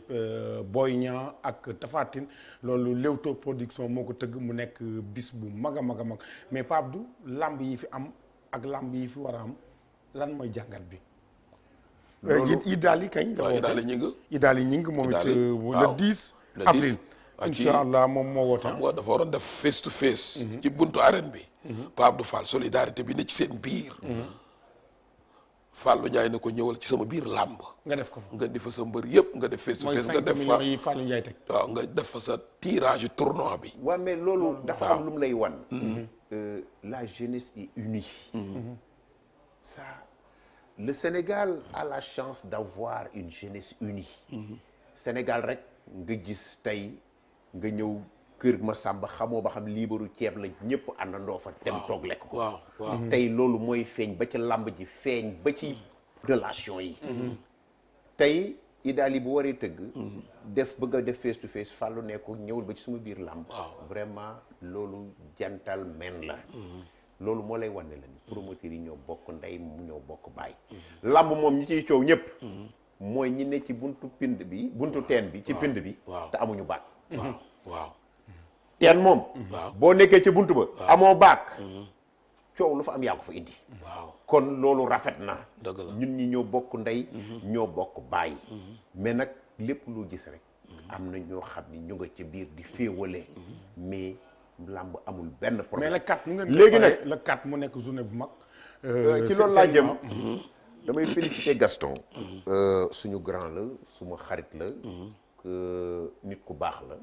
Boy Niang ak Tapha Tine loolu Leewtoo production moo ko tëgg mu nekk bis bu mag a mag a mag mais Pape Abdou lamb yi fi am ak lamb yi fi war a am lan mooy jàngat bi. loolu Idaly kañ. waaw Idaly ñing moom it le 10 avril. incha allah moom moo woote. xam nga dafa waroon def face to face. ci buntu arène bi. Pape Abdou Fall solidarité bi ne ci seen biir. Fallou Ndiaye ne ko ñëwal ci sama biir làmb. nga def ko fa nga di fa sa mbër yëpp nga def face to face. nga def fa mooy 5 millions yi Fallou Ndiaye teg. waaw nga def fa sa tirage tournoi bi. waaw mais loolu dafa am lu mu lay wan. La jeunesse est unie. Ça, le Sénégal a la chance d'avoir une jeunesse unie. Sénégal rek nga gis tey nga ñëw kër Masamba xamoo ba xam liibaru ceeb la ñëpp àndandoo fa dem toog lekk ko. waaw tey loolu mooy feeñ ba ci làmb ji feeñ ba ci relation yi. tey Idaly bu waree tëgg. bëgg a def face to face Fallou ne ko ñëwul ba ci suma biir làmb. vraiment loolu gentleman la. loolu moo lay wan ne la ni promoteurs yi ñoo bokk ndey ñoo bokk baay. làmb moom ñi ciy coow ñëpp. mooy ñi ne ci buntu pind bi buntu teen bi ci pind bi. te amuñu baat. waaw teen moom. boo nekkee ci buntu ba. amoo baak. coow lu fa am yaa ko fa indi. kon loolu rafet na. dëgg la ñun ñi ñoo bokk ndey. ñoo bokk baay. mais nag lépp loo gis rek. am na ñoo xam ni ñu nga ca biir di féewale. mais làmb amul benn problème. mais le 4 mu ngeen léegi nag le 4 mu nekk journée bu mag. ci loolu laa jëm. damay féliciter Gaston. suñu grand la suma xarit la. nit ku baax la.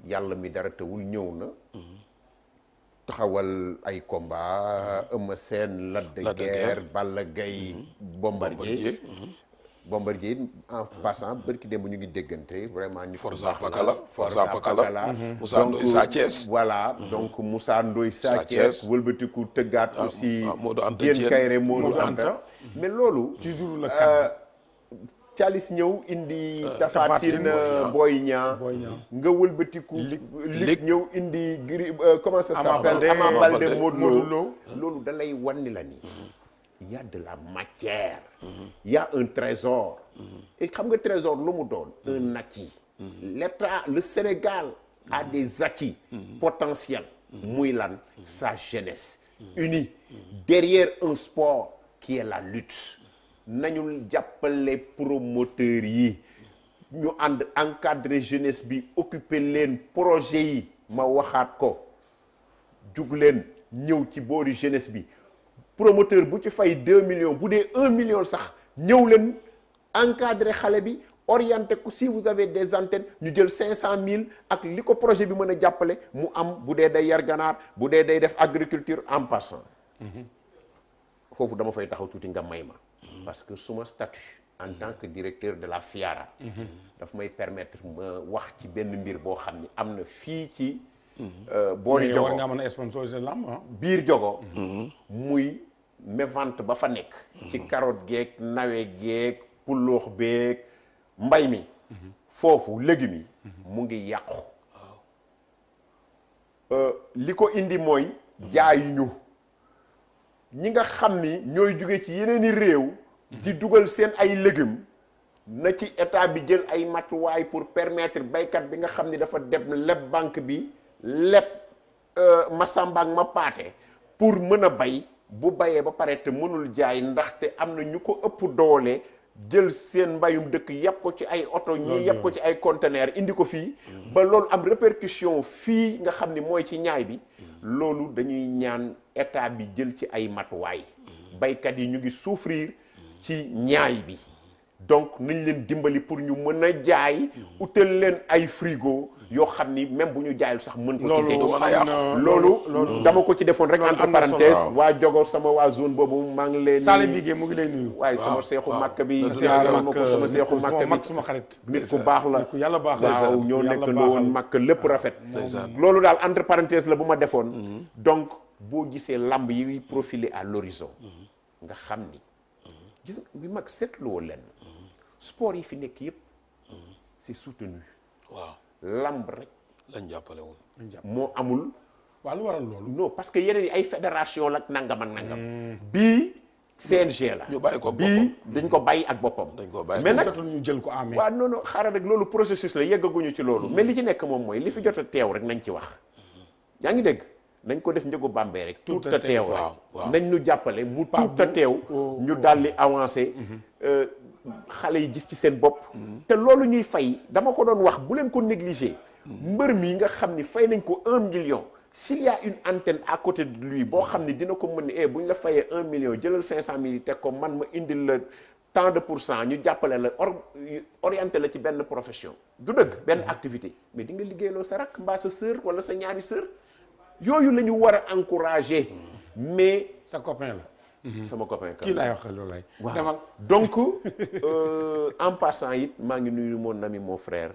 yàlla mi dara tewul ñëw na. taxawal ay combat Eumeu Sène Lac de Guiers Balla Gaye Bombardier. Bombardier en passant barki démb ñu ngi déggante vraiment ñu Forza Pakala Moussa Ndoye Sa Thiès voilà donc Moussa Ndoye Sa Thiès wëlbatiku tëggaat aussi Diène Kaïré Modou Anta mais loolu toujours le cas Thialis ñëw indi Tapha Tine Boy Niang nga wëlbatiku lig ñëw indi comment ça s'appelle Ama Baldé Modou Lo loolu da lay wan ni la ni il y a de la matière. Il y a un trésor. Et xam nga trésor lu mu doon un acquis. L'État, le Sénégal a des acquis potentiels. Muy lan sa jeunesse unie derrière un sport qui est la lutte. Nañu jàppale promoteurs yi ñu ànd encadrer jeunesse bi occuper leen projet yi ma waxaat ko jug leen ñëw ci boori jeunesse bi. Promoteur bu ci fay 2 millions bu dee 1 million sax ñëw leen encadrer xale bi orienter ko si vous avez des antennes ñu jël 500 000 ak li ko projet bi mën a jàppale mu am bu dee day yar ganaar bu dee day def agriculture en passant. foofu dama fay taxaw tuuti nga may ma. parce que suma statut en tant que directeur de la FIARA. daf may permettre ma wax ci benn mbir boo xam ni am na fii ci. boori jogo war nga mën a sponsoriser lamb biir jogo muy mévente ba fa nekk ci carotte geeg nawe geeg pulloox beeg mbay mi foofu légumes yi mu ngi yàqu li ko indi mooy jaayuñu ñi nga xam ni ñooy jóge ci yeneeni réew di dugal seen ay légumes na ci état bi jël ay matuwaay pour permettre baykat bi nga xam ni dafa dem leb banque bi lépp ma samba ak ma paate pour mën a bay bu bayee ba pare te mënul jaay ndaxte am na ñu ko ëpp doole jël seen mbayum dëkk yàpp ko ci ay oto ñi yàpp ko ci ay conteneur indi ko fii ba loolu am répercussion fii nga xam ni mooy ci ñaay bi loolu dañuy ñaan état bi jël ci ay matuwaay baykat yi ñu ngi souffrir ci ñaay bi donc nañ leen dimbali pour ñu mën a jaay utal leen ay frigo yoo xam ni même bu ñu jaayul sax mën ko ci denc loolu dama ko ci defoon rek entre parenthèse waa jogo sama waa zone boobu maa ngi leen Salim Bigué mu ngi lay nuyu waaye sama seexu màkk bi ma ko sama seexu màkk bi suma xarit nit ku baax la yàlla baax waaw ñoo nekkandoo woon màkk lépp rafet loolu daal entre parenthèse la bu ma defoon donc boo gisee lamb yi profilé à l'horizon nga xam ni gis bi mag seetluwoo leen sport yi fi nekk yëpp c'est soutenu waaw lamb rek lañ jàppalewul moo amul waaw lu waral loolu non parce que yeneen yi ay fédération la nangam ak nangam bii CNG la ñu bàyyi ko bii dañ ko bàyyi ak boppam dañ ko bàyyi mais nag ñu jël ko amee waaw non non xaaral rek loolu processus la yeggaguñu ci loolu mais li ci nekk moom mooy li fi jot a teew rek nañ ci wax yaa ngi dégg nañ ko def njëgu Bambey rek tuut ta teew waaw nañ ñu jàppale mu tuut ta teew ñu daal di avancé xale yi gis ci seen bopp te loolu ñuy fay dama ko doon wax bu leen ko négliger mbër mi nga xam ni fay nañ ko 1 million s'il y a une antenne à côté de lui boo xam ni dina ko mën ni bu ñu la fayee 1 million jëlal 500 000 teg ko man ma indil la tant de % ñu jàppale la orienté la ci benn profession du dëgg benn activité mais di nga liggéeyloo sa rakk mbaa sa sœur wala sa ñaari sœur yooyu la ñu war a encourager mais sa copain la sama copain kii laay wax loolu lay waaw donc en passant it maa ngi nuyu mon ami mon frère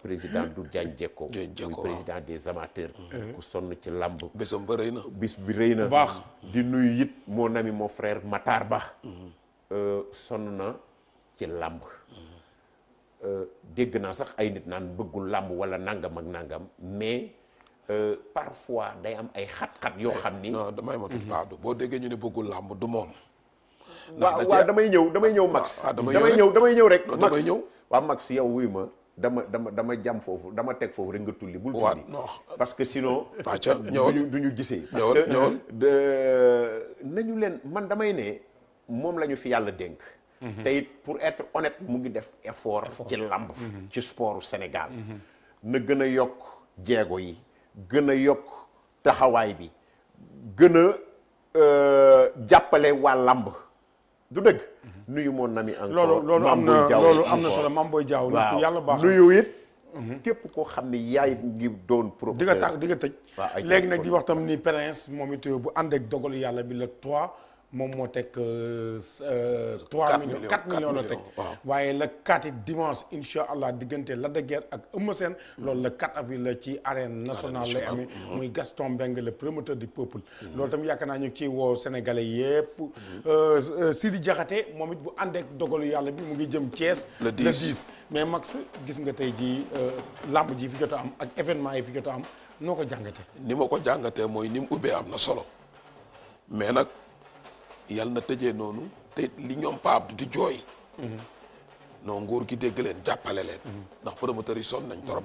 président Doudou Diagne Diecko muy président des amateurs ku sonn ci lamb bésam ba rëy na bis bi rëy na baax di nuyu it mon ami mon frère Matar Ba sonn na ci lamb dégg naa sax ay nit naan bëggul lamb wala nangam ak nangam mais parfois day am ay xat-xat yoo xam ni. non damay ma tudd Paadu boo déggee ñu ne bëggul làmb du moom. waaw damay ñëw Max. damay ñëw rek. Max waaw Max yow wuy ma dama jam foofu dama teg foofu rek nga tulli. bul tulli parce que sinon. du ñu gisee. ñëwal nañu leen man damay ne moom la ñu fi yàlla dénk. te it pour être honnête mu ngi def effort. ci làmb ci sportu Sénégal. na gën a yokk jéego yi. gën a yokk taxawaay bi gën a jàppale waa lamb du dëgg nuyu mon ami encore loolu am na solo Mame Boye Diao waaw yàlla baax nuyu it képp koo xam ne yaay ngi doon pro di nga tëj léegi nag di wax tam ni Prince moom it bu ànd ak dogalu yàlla bi le 3 moom moo teg 3 millions 4 millions la teg waaye le 4 dimanche incha allah diggante Lac de Guiers ak Eumeu Sène loolu le 4 avril la ci arène nationale lay amee muy Gaston Mbengue le promoteur du peuple loolu tam yaakaar naa ñu ciy woo sénégalais yépp Sidi Diakhaté moom it bu ànd ak dogalu yàlla bi mu ngi jëm Thiès le 10 mais Max gis nga tey ji lamb ji fi jot a am ak événement yi fi jot a am noo ko jàngatee ni ma ko jàngatee mooy ni mu ubbee am na solo mais nag yàlla na tëjee noonu te li ñoom Pape di jooy non nguur gi dégg leen jàppale leen ndax promoteurs yi sonn nañ trop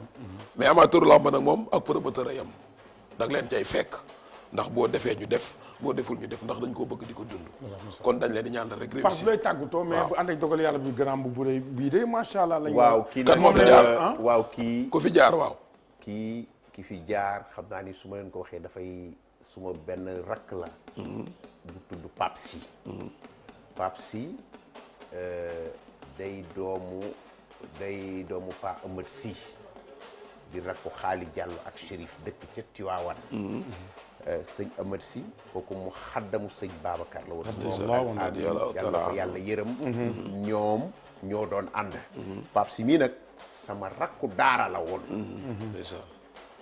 mais amateur lamb nag moom ak promoteur a yem da nga leen cay fekk ndax boo defee ñu def boo deful ñu def ndax dañ koo bëgg di ko dund kon dañ leen di ñaanal rek réussir parce que lay tàggatoo mais bu ànd ak dogal yàlla bi grand bu rëy bii de macha allah lañ waaw kii kan moo fi jaar waaw kii ku fi jaar waaw ki fi jaar xam naa ni su ma leen ko waxee dafay suma benn rakk la bu tudd Pape Sy Pape Sy day doomu Pa Amat Sy di rakku Xaali Jàllo ak Chérif dëkk ca Tiwaawan sëñ Amat Sy kooku mu xaddamu sëñ Babacar la woon yàlla ko yàlla yërëm ñoom ñoo doon ànd Pape Sy mii nag sama rakku daara la woon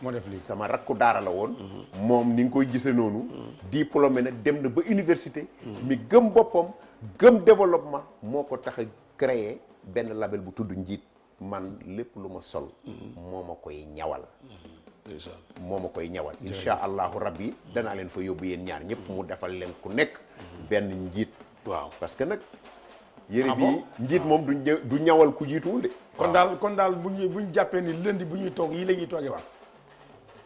moo def lii sama rakku daara la woon moom ni nga koy gisee noonu diplômé na dem na ba université mi gëm boppam gëm développement moo ko tax a créer benn label bu tudd Njiit man lépp lu ma sol moo ma koy ñawal insha allahu rabbi danaa leen fa yóbbu yéen ñaar ñëpp mu defal leen ku nekk benn njiit waaw parce que nag yére bi njiit moom du ñawal ku jiituwul de kon daal bu ñu jàppee ni lundi bu ñuy toog yi la ñuy toogee waat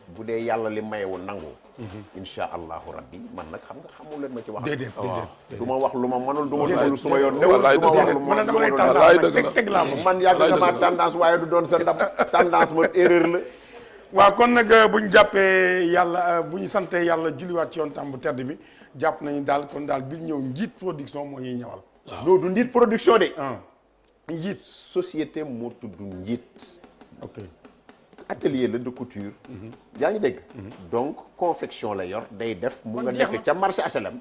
bu dee yàlla li mayewu nangu insha allahu rabbi man nag xam nga xamul leen ma ci wax déedéet du ma wax lu ma mënul du ma dugg su ma yoon newul wallaay du ma wax lu ma dama lay tendance teg laa ko man yàgg dama tendance waaye du doon sa ndam tendance ma erreur la waaw kon nag bu ñu jàppee yàlla bu ñu santee yàlla julliwaat ci yoon tam bu tedd bi jàpp nañu daal kon daal bi ñëw Njiit production moo ñuy ñëwal non du Njiit production de Njiit société moo tudd Njiit ok atelier la de couture yaa ngi dégg donc confection la yor day def mu nga nekk ca marché HLM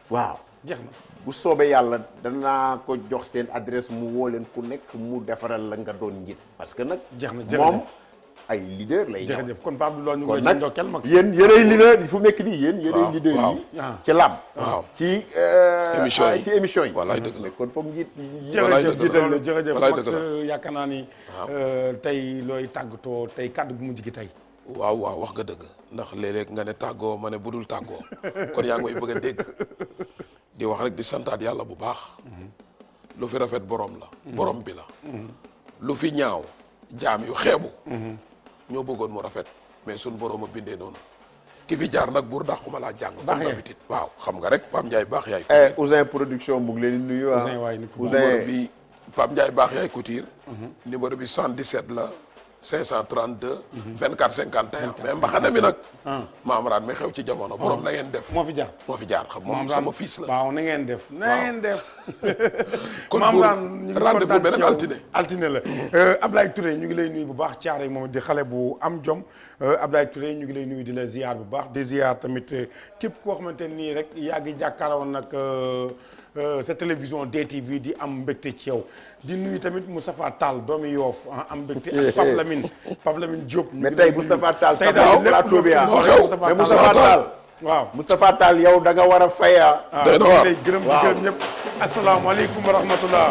waaw jeex na bu soobee yàlla danaa ko jox seen adresse mu woo leen ku nekk mu defaral la nga doon Njiit parce que nag jeex na moom ay leader lay ñëw jërëjëf kon Pape loolu ñu kon ngi nag ndokkeel mag yéenay leader fu mu nekk nii yéenay leader yi ci lamb waaw ci émission yi wallaay dëgg la kon foog njiit jërëjëf Max yaakaar naa ni tey looy tàggatoo tey kàddu gu mujj gi tey waaw wax nga dëgg ndax léeg-léeg nga ne tàggoo ma ne budul tàggoo kon yaa ngi may bëgg a dégg di wax rek di santaat yàlla bu baax lu fi rafet borom la borom bi la lu fi ñaaw jaam yu xeebu ñoo bëggoon mu rafet mais suñ borom a bindee noonu ki fi jaar nag buur dàquma laa jàng Baax comme yaay. d'habitude waaw xam nga rek Pape Ndiaye baax yaay Ousin production bu ngi leen di nuyu Ousin waay nit ku baax. numéro bi Pape Ndiaye baax yaay Couture numéro bi 77 la 532 24 51 mais mbaxane mi nag Mamran mi xew ci jamono borom na ngeen def moo fi jaar moo fi jaar xam moom sama fils la waaw na ngeen def na ngeen def kon Mamran buur rendez-vous beneen altine la Ablaye Touré ñu ngi lay nuyu bu baax caare moom di xale bu am jom Ablaye Touré ñu ngi lay nuyu di la ziar bu baax di ziar tamit képp koo xamante nii rek yaa ngi jàkkaaroon nag sa télévision DTV di am mbégte ci yow di nuyu tamit Moustapha Tall doomi Yoof am mbégte ak Pape Lamine Diop. mais tey Moustapha Tall tey sax plateau bi mais Moustapha Tall waaw Moustapha Tall yow da nga war a faya waaw ñu ngi lay gërëm di gërëm ñëpp asalaamaaleykum wa rahmatullah